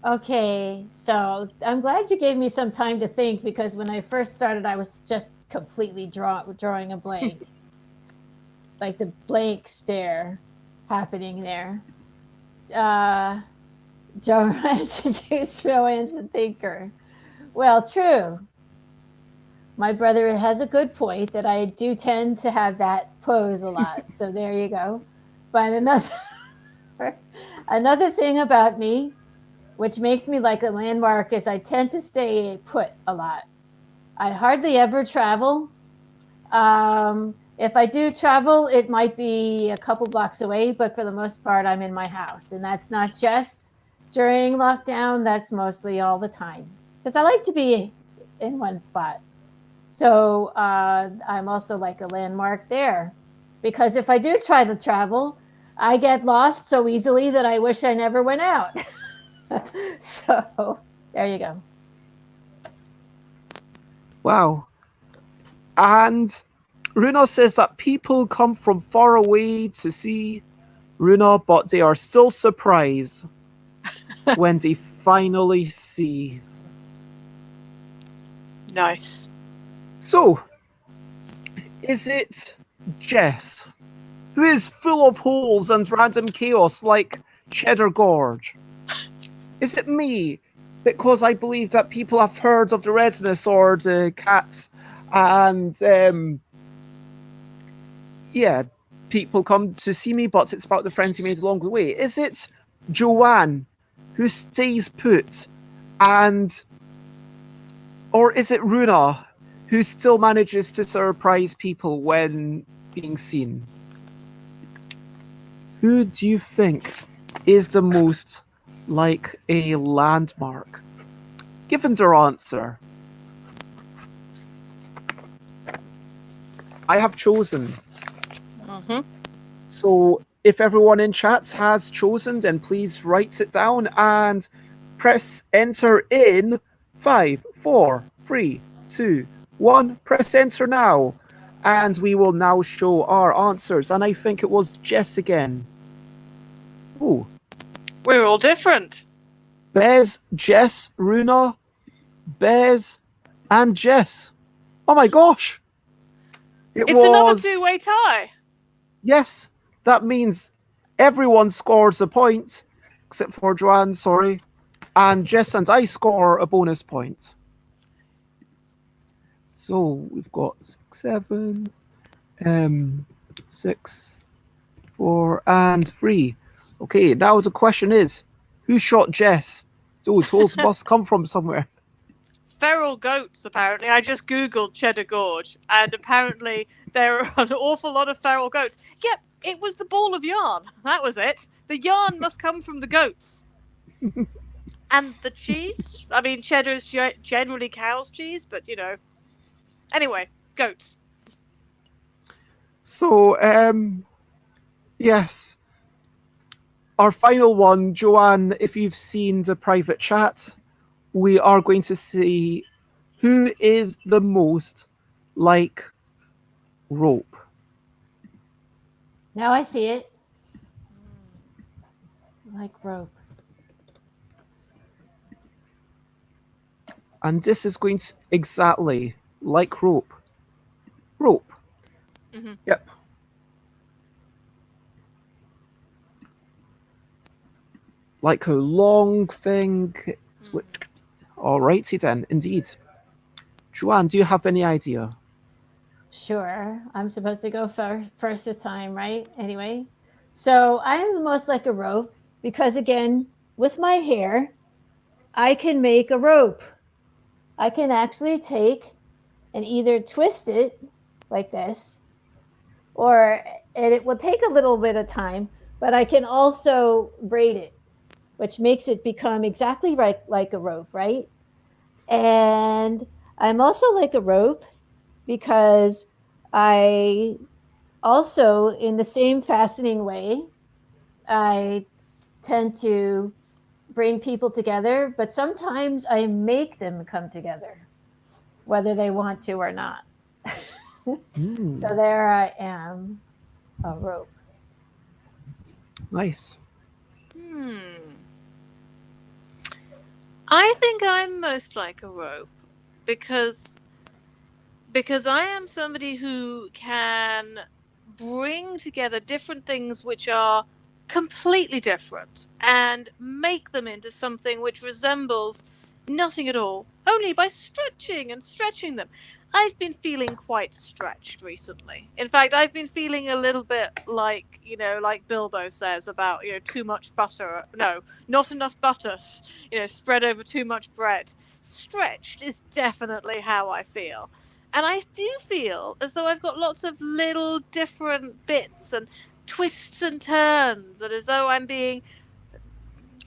Okay, so I'm glad you gave me some time to think because when I first started, I was just completely drawing a blank. Like the blank stare happening there. Joanne introduced Rowan's a thinker. Well, true. My brother has a good point that I do tend to have that pose a lot. So there you go. But another thing about me, which makes me like a landmark, is I tend to stay put a lot. I hardly ever travel. If I do travel, it might be a couple blocks away, but for the most part, I'm in my house. And that's not just during lockdown, that's mostly all the time. Because I like to be in one spot. So I'm also like a landmark there. Because if I do try to travel, I get lost so easily that I wish I never went out. So there you go. Wow. And Runa says that people come from far away to see Runa, but they are still surprised when they finally see. Nice. So, is it Jess, who is full of holes and random chaos like Cheddar Gorge? Is it me, because I believe that people have heard of the redness or the cats, and yeah, people come to see me, but it's about the friends you made along the way? Is it Joanne, who stays put, or is it Runa, who still manages to surprise people when being seen? Who do you think is the most like a landmark? Given their answer, I have chosen. So if everyone in chat has chosen, then please write it down and press enter in 5, 4, 3, 2, 1. Press enter now. And we will now show our answers. And I think it was Jess again. Ooh. We're all different. Bez, Jess, Runa, Bez, and Jess. Oh my gosh. It's another two-way tie. Yes, that means everyone scores a point, except for Joanne, sorry. And Jess and I score a bonus point. So we've got 6, 7, 6, 4, and 3. Okay, now the question is, who shot Jess? Those holes must come from somewhere. Feral goats, apparently. I just googled Cheddar Gorge, and apparently there are an awful lot of feral goats. Yep, it was the ball of yarn. That was it. The yarn must come from the goats. And the cheese? I mean, cheddar is generally cow's cheese, but, you know. Anyway, goats. So, yes. Our final one, Joanne, if you've seen the private chat, we are going to see who is the most like rope. Now I see it. Like rope. And this is going to exactly like rope. Rope. Mm-hmm. Yep. Like a long thing. Alrighty then, indeed. Joanne, do you have any idea? Sure. I'm supposed to go first this time, right? Anyway. So I am the most like a rope because, again, with my hair, I can make a rope. I can actually take and either twist it like this, and it will take a little bit of time, but I can also braid it, which makes it become exactly like a rope, right? And I'm also like a rope because I also, in the same fascinating way, I tend to bring people together, but sometimes I make them come together, whether they want to or not. So there I am, a rope. Nice. I think I'm most like a rope because I am somebody who can bring together different things which are completely different and make them into something which resembles nothing at all, only by stretching and stretching them. I've been feeling quite stretched recently. In fact, I've been feeling a little bit like, like Bilbo says about, too much butter. No, not enough butter, spread over too much bread. Stretched is definitely how I feel. And I do feel as though I've got lots of little different bits and twists and turns, and as though I'm being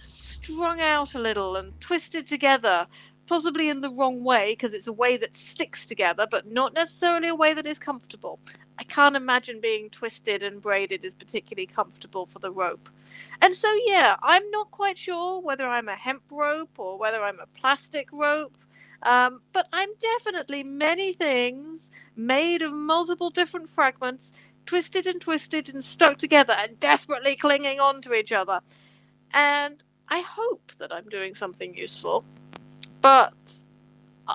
strung out a little and twisted together, possibly in the wrong way, because it's a way that sticks together, but not necessarily a way that is comfortable. I can't imagine being twisted and braided is particularly comfortable for the rope. And so, yeah, I'm not quite sure whether I'm a hemp rope or whether I'm a plastic rope. But I'm definitely many things made of multiple different fragments, twisted and stuck together and desperately clinging on to each other. And I hope that I'm doing something useful, but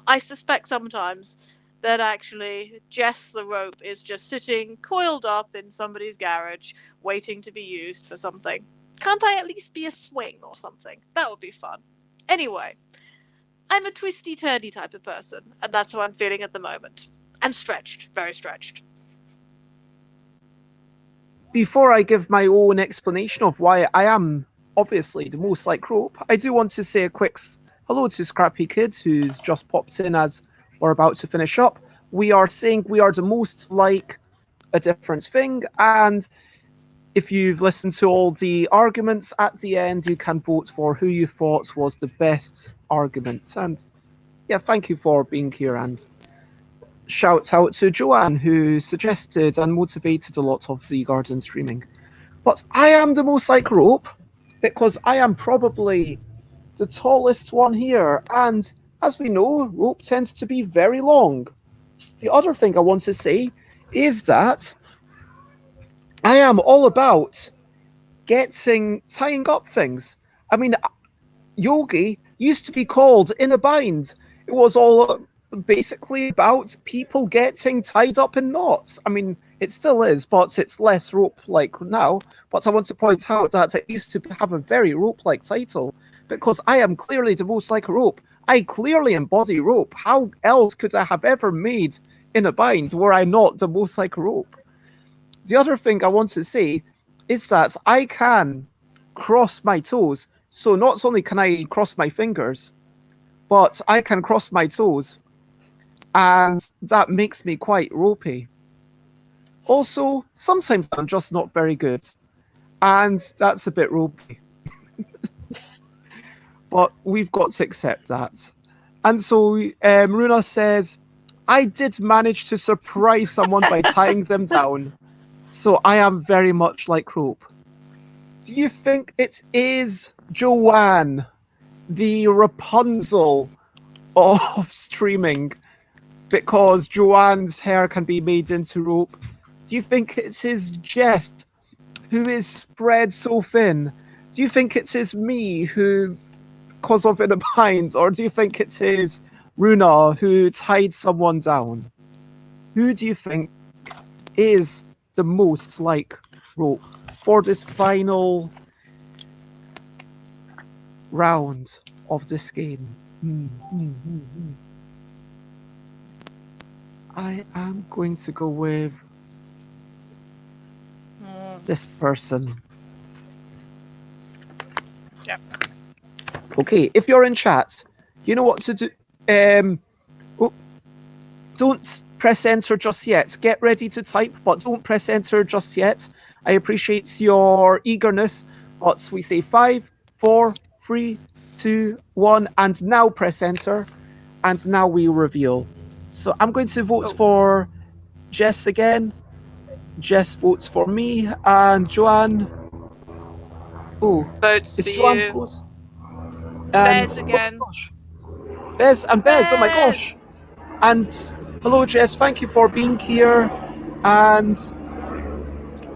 I suspect sometimes that actually Jess the rope is just sitting coiled up in somebody's garage waiting to be used for something. Can't I at least be a swing or something? That would be fun. Anyway, I'm a twisty turdy type of person, and that's how I'm feeling at the moment. And stretched, very stretched. Before I give my own explanation of why I am obviously the most like rope, I do want to say a quick hello to Scrappy Kid, who's just popped in as we're about to finish up. We are saying we are the most like a different thing, and if you've listened to all the arguments at the end, you can vote for who you thought was the best argument. And yeah, thank you for being here, and shouts out to Joanne, who suggested and motivated a lot of the garden streaming. But I am the most like rope because I am probably the tallest one here, and as we know, rope tends to be very long. The other thing I want to say is that I am all about tying up things. I mean, yogi used to be called in a bind. It was all basically about people getting tied up in knots. I mean, it still is, but it's less rope-like now. But I want to point out that it used to have a very rope-like title, because I am clearly the most like a rope. I clearly embody rope. How else could I have ever made in a bind were I not the most like a rope? The other thing I want to say is that I can cross my toes. So not only can I cross my fingers, but I can cross my toes, and that makes me quite ropey. Also, sometimes I'm just not very good, and that's a bit ropey. But we've got to accept that. And so Runa says, I did manage to surprise someone by tying them down. So I am very much like Rope. Do you think it is Joanne, the Rapunzel of streaming? Because Joanne's hair can be made into rope. Do you think it is Jess, who is spread so thin? Do you think it is me, who cause of in a bind? Or do you think it is Runa, who tied someone down? Who do you think is the most like Rope for this final round of this game? I am going to go with this person. Yep. Okay, if you're in chat, you know what to do. Don't press enter just yet. Get ready to type, but don't press enter just yet. I appreciate your eagerness, but we say 5, 4, 3, 2, 1, and now press enter, and now we reveal. So I'm going to vote for Jess again. Jess votes for me, and Joanne. Oh, votes is for Joanne you. pose? Bez again. Oh my gosh. Bez and Bez. Oh my gosh. And hello, Jess. Thank you for being here. And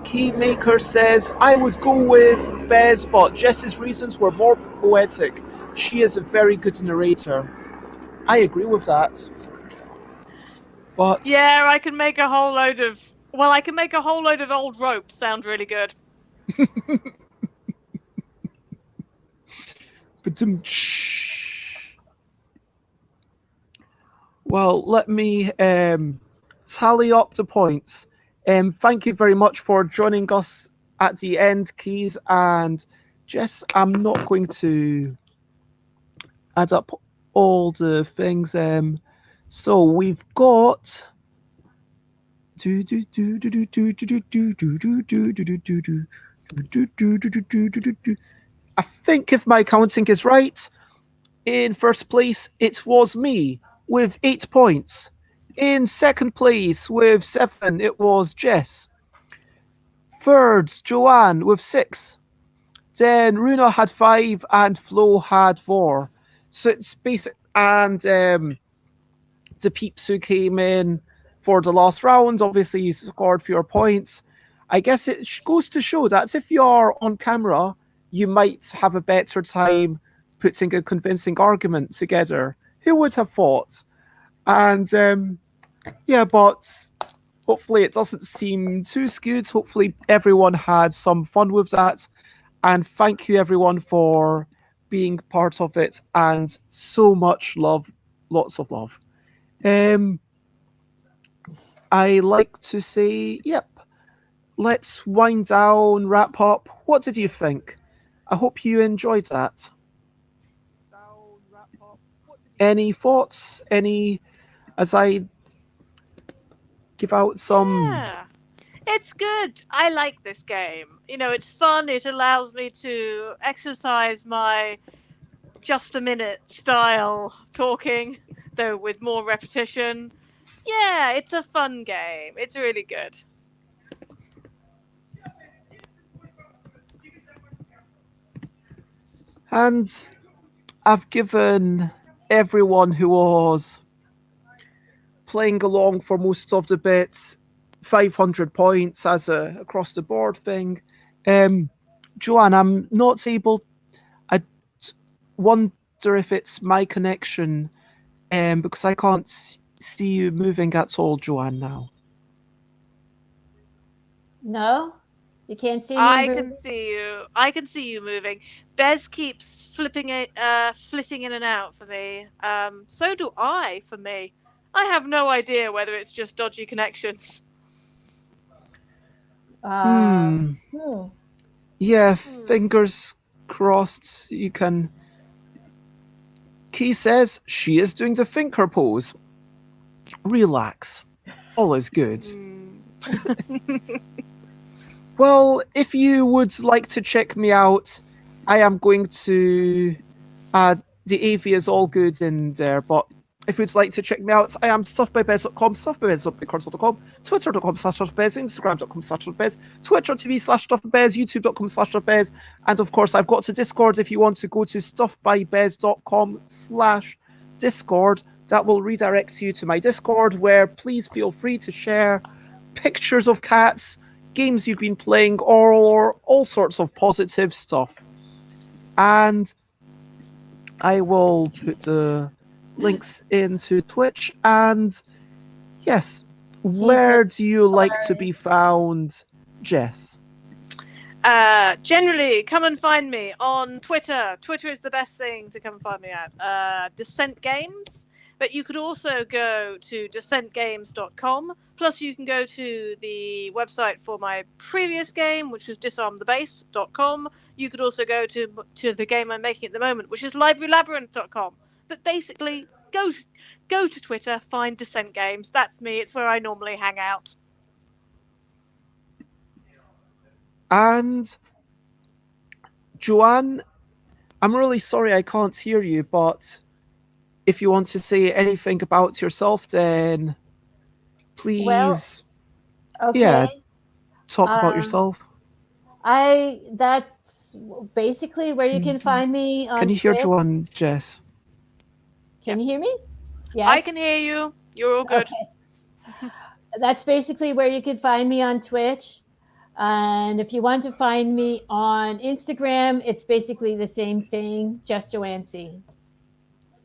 Keymaker says I would go with Bez, but Jess's reasons were more poetic. She is a very good narrator. I agree with that. But yeah, I can make a whole load of old ropes sound really good. Well, let me tally up the points. Thank you very much for joining us at the end, Keys and Jess. I'm not going to add up all the things. So we've got. I think if my counting is right, in first place it was me with 8 points. In second place with 7 it was Jess. Third, Joanne with 6. Then Runa had 5 and Flo had 4. So it's basic, and the peeps who came in for the last round obviously scored fewer points. I guess it goes to show that if you're on camera, you might have a better time putting a convincing argument together. Who would have thought? And yeah, but hopefully it doesn't seem too skewed. Hopefully everyone had some fun with that. And thank you everyone for being part of it, and so much love, lots of love. I like to say, yep, let's wind down, wrap up. What did you think? I hope you enjoyed that. Any thoughts? Any, as I give out some... Yeah. It's good. I like this game. You know, it's fun. It allows me to exercise my just a minute style talking, though with more repetition. Yeah, it's a fun game. It's really good. And I've given everyone who was playing along for most of the bits 500 points as a across the board thing. Joanne, I'm not able. I wonder if it's my connection, because I can't see you moving at all, Joanne. Now. No, you can't see me. I can see you. I can see you moving. Bez keeps flitting in and out for me. So do I. For me, I have no idea whether it's just dodgy connections. Yeah, fingers crossed. You can. Key says she is doing the finger pose. Relax. All is good. Well, if you would like to check me out, I am going to... the AV is all good in there, but If you'd like to check me out, I am stuffbybez.com, stuffbybez.bigcards.com, twitter.com/stuffbez, instagram.com/stuffbez, twitch.tv/stuffbez, youtube.com/stuffbez, and of course I've got a Discord. If you want to go to stuffbybez.com/Discord, that will redirect you to my Discord, where please feel free to share pictures of cats, games you've been playing, or all sorts of positive stuff. And I will put the links into Twitch. And yes, where do you like to be found, Jess? Generally, come and find me on Twitter. Twitter is the best thing to come and find me at. Descent Games. But you could also go to descentgames.com. Plus, you can go to the website for my previous game, which was disarmthebase.com. You could also go to the game I'm making at the moment, which is librarylabyrinth.com. But basically, go to Twitter, find Descent Games. That's me. It's where I normally hang out. And Joanne, I'm really sorry I can't hear you, but if you want to say anything about yourself, then please, talk about yourself. That's basically where you can find me on Can you hear Twitch. Joanne, Jess? Can you hear me? Yes. I can hear you. You're all good. Okay. That's basically where you can find me on Twitch. And if you want to find me on Instagram, it's basically the same thing, just Joanne C.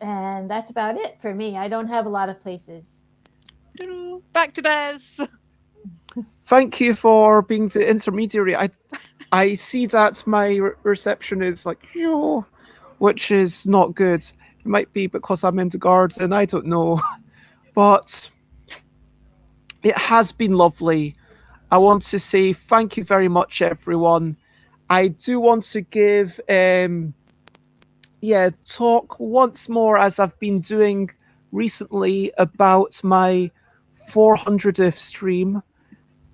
And that's about it for me. I don't have a lot of places. Back to Bez. Thank you for being the intermediary. I see that my reception is like, which is not good. It might be because I'm in the garden, I don't know. But it has been lovely. I want to say thank you very much, everyone. I do want to give talk once more, as I've been doing recently, about my 400th stream.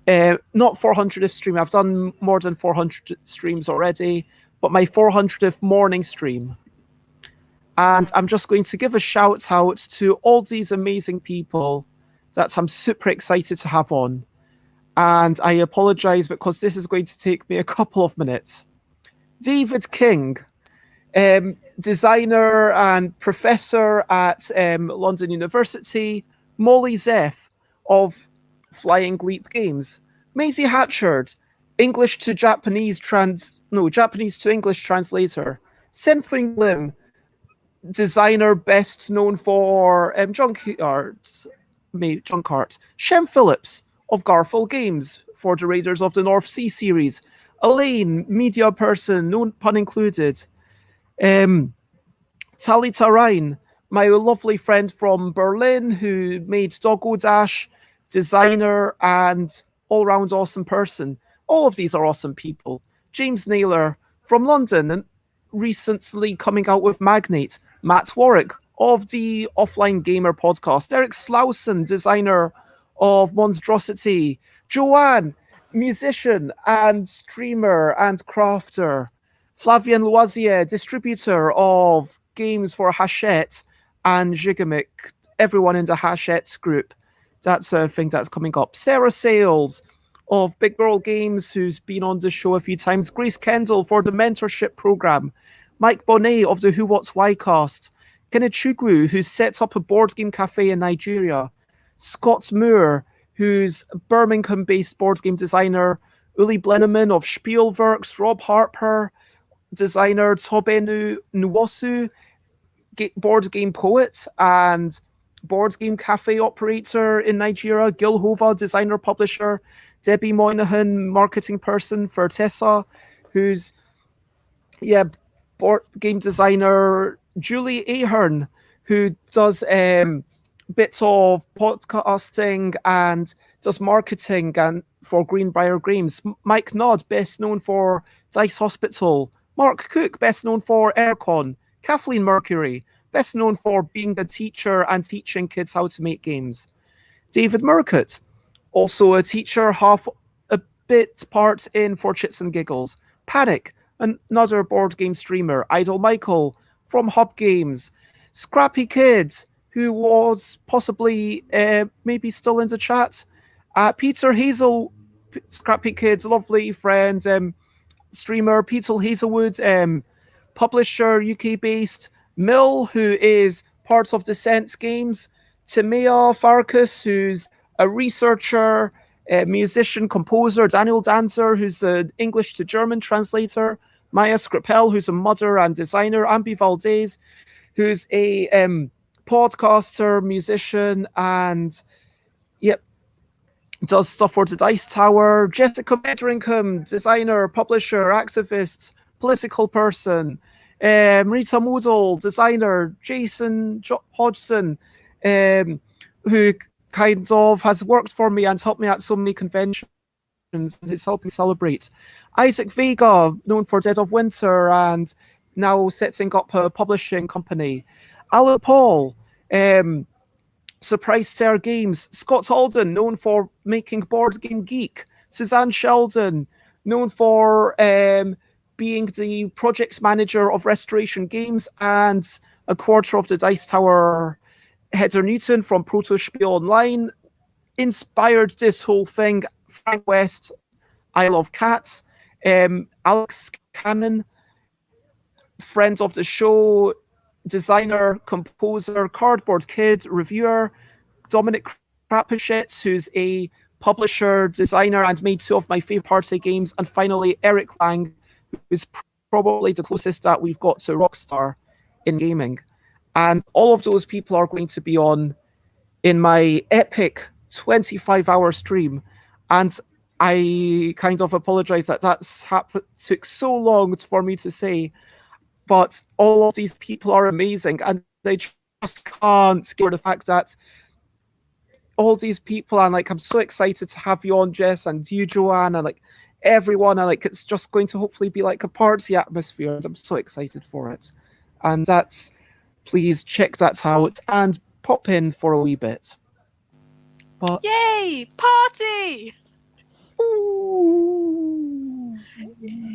Not 400th stream, I've done more than 400 streams already, but my 400th morning stream. And I'm just going to give a shout out to all these amazing people that I'm super excited to have on. And I apologize because this is going to take me a couple of minutes. David King, designer and professor at London University. Molly Zeff of Flying Leap Games. Maisie Hatchard, Japanese to English translator. Sinfing Lim, designer best known for junk art. Shem Phillips of Garfield Games for the Raiders of the North Sea series. Elaine, media person, no pun included. Tali Tarain, my lovely friend from Berlin who made Doggo Dash, designer and all-round awesome person. All of these are awesome people. James Naylor from London and recently coming out with Magnate. Matt Warwick of the Offline Gamer podcast. Eric Slauson, designer of Monstrosity. Joanne, musician and streamer and crafter. Flavien Loisier, distributor of games for Hachette and Gigamic. Everyone in the Hachette group. That's a thing that's coming up. Sarah Sales of Big Girl Games, who's been on the show a few times. Grace Kendall for the mentorship program. Mike Bonnet of the Who What's Why cast. Kenneth Chugwu, who sets up a board game cafe in Nigeria. Scott Moore, who's a Birmingham-based board game designer. Uli Blenneman of Spielworks. Rob Harper, designer. Tobenu Nwosu, board game poet and board game cafe operator in Nigeria. Gil Hova, designer publisher. Debbie Moynihan, marketing person for Tessa, who's board game designer. Julie Ahern, who does bits of podcasting and does marketing and for Greenbrier Games. Mike Nod, best known for Dice Hospital. Mark Cook, best known for Aircon. Kathleen Mercury, best known for being a teacher and teaching kids how to make games. David Murcutt, also a teacher, half a bit part in For Chits and Giggles. Panic, another board game streamer. Idle Michael from Hub Games. Scrappy Kid, who was possibly maybe still in the chat. Peter Hazel, Scrappy Kid's lovely friend, streamer Peter Hazelwood, publisher UK based. Mill, who is part of Descent Games. Timea Farkas, who's a researcher, a musician, composer. Daniel Danzer, who's an English to German translator. Maya Skripel, who's a modder and designer. Ambi Valdez, who's a podcaster, musician, and yep, does stuff for the Dice Tower. Jessica Bedringham, designer, publisher, activist, political person. Rita Modal, designer. Jason Hodgson, who kind of has worked for me and helped me at so many conventions and is helping celebrate. Isaac Vega, known for Dead of Winter and now setting up a publishing company. Alan Paul, Surprise Star Games. Scott Alden, known for making Board Game Geek. Suzanne Sheldon, known for being the project manager of Restoration Games and a quarter of the Dice Tower. Heather Newton from Protospiel Online inspired this whole thing. Frank West, I Love Cats. Alex Cannon, friend of the show, designer, composer, Cardboard Kid, reviewer. Dominic Krapuschitz, who's a publisher, designer, and made two of my favorite party games. And finally, Eric Lang, who's probably the closest that we've got to Rockstar in gaming. And all of those people are going to be on in my epic 25-hour stream. And I kind of apologize that took so long for me to say, but all of these people are amazing, and they just can't get over the fact that all these people, and like I'm so excited to have you on, Jess, and you, Joanne, and like everyone, and like it's just going to hopefully be like a party atmosphere, and I'm so excited for it. And that's, please check that out and pop in for a wee bit. But Yay! Party! ooh.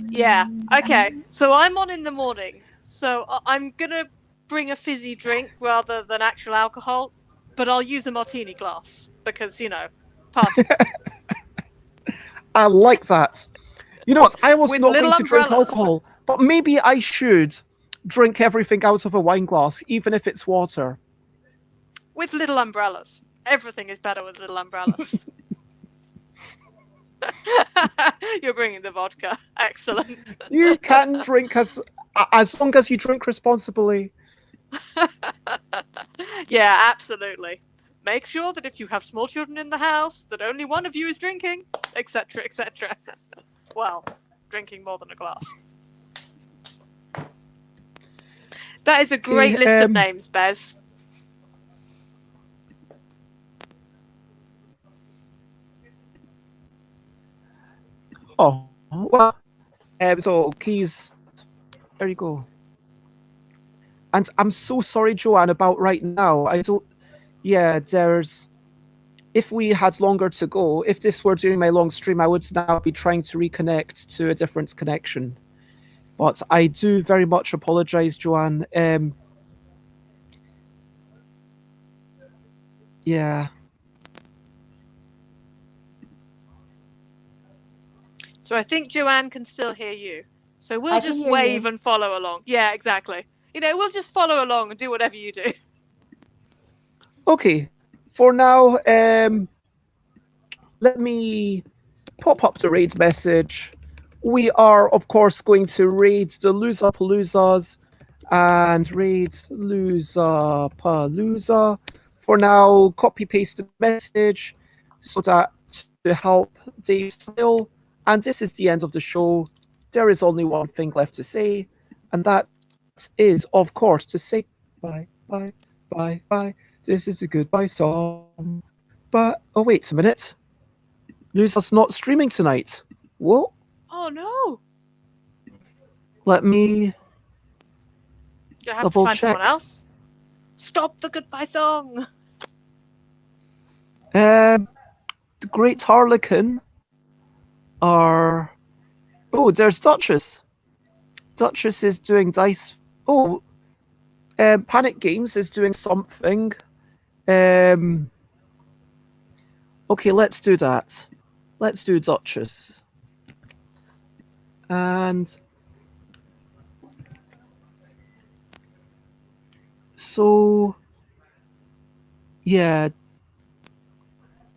Yeah, okay. So I'm on in the morning. So I'm gonna bring a fizzy drink rather than actual alcohol, but I'll use a martini glass because, you know, party. I like that. You know what? I was With not little going to drink umbrellas. alcohol, but maybe I should drink everything out of a wine glass, even if it's water. With little umbrellas. Everything is better with little umbrellas. You're bringing the vodka. Excellent. You can drink as long as you drink responsibly. Yeah, absolutely. Make sure that if you have small children in the house, that only one of you is drinking, etc., etc. Well, drinking more than a glass. That is a great list of names, Bez. Oh, well, so Keys, there you go. And I'm so sorry, Joanne, about right now. If we had longer to go, if this were during my long stream, I would now be trying to reconnect to a different connection. But I do very much apologize, Joanne. Yeah. So I think Joanne can still hear you. So we'll I can just hear wave you. and follow along. Yeah, exactly. You know, we'll just follow along and do whatever you do. Okay. For now, let me pop up the raid message. We are, of course, going to raid the Loserpaloozas and raid Loserpalooza. For now, copy paste the message so that to help Dave Smile. And this is the end of the show. There is only one thing left to say, and that is, of course, to say bye, bye, bye, bye. This is a goodbye song. But, oh, wait a minute. Loser's not streaming tonight. What? Oh no! Let me You'll have double to find check. someone else. Stop the goodbye song! The Great Harlequin are... Oh, there's Duchess. Duchess is doing dice... Oh, Panic Games is doing something. Okay, let's do that. Let's do Duchess. And so, yeah,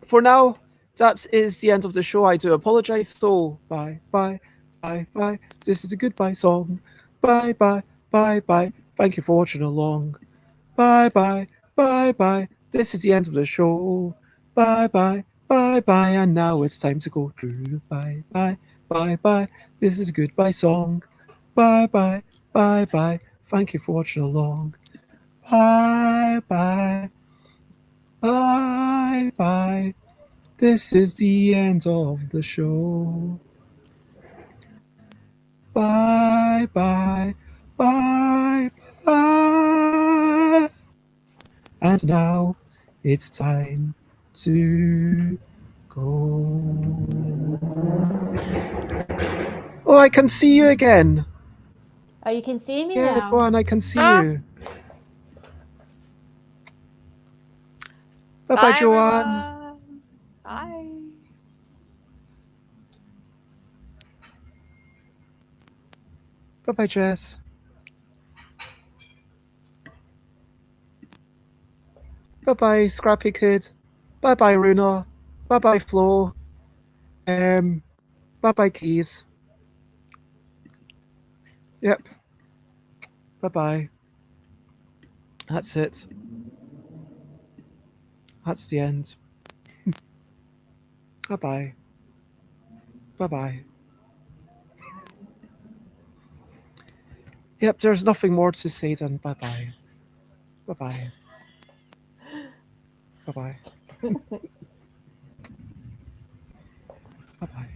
for now, that is the end of the show. I do apologize. So, bye, bye, bye, bye. This is a goodbye song. Bye, bye, bye, bye. Thank you for watching along. Bye, bye, bye, bye. This is the end of the show. Bye, bye, bye, bye. And now it's time to go through. Bye, bye, bye, bye. This is a goodbye song. Bye, bye, bye, bye. Thank you for watching along. Bye, bye, bye, bye. This is the end of the show. Bye, bye, bye, bye. And now it's time to go. Oh, I can see you again. Oh, you can see me Yeah, now. Joanne, I can see Ah. you. Bye bye, Bye, Joanne. everyone. Bye. Bye bye, Jess. Bye bye, Scrappy Kid. Bye bye, Runa. Bye bye, Flo. Bye bye, Keys. Yep. Bye bye. That's it. That's the end. Bye bye. Bye bye. Yep, there's nothing more to say than bye bye. Bye bye. Bye bye. Bye bye.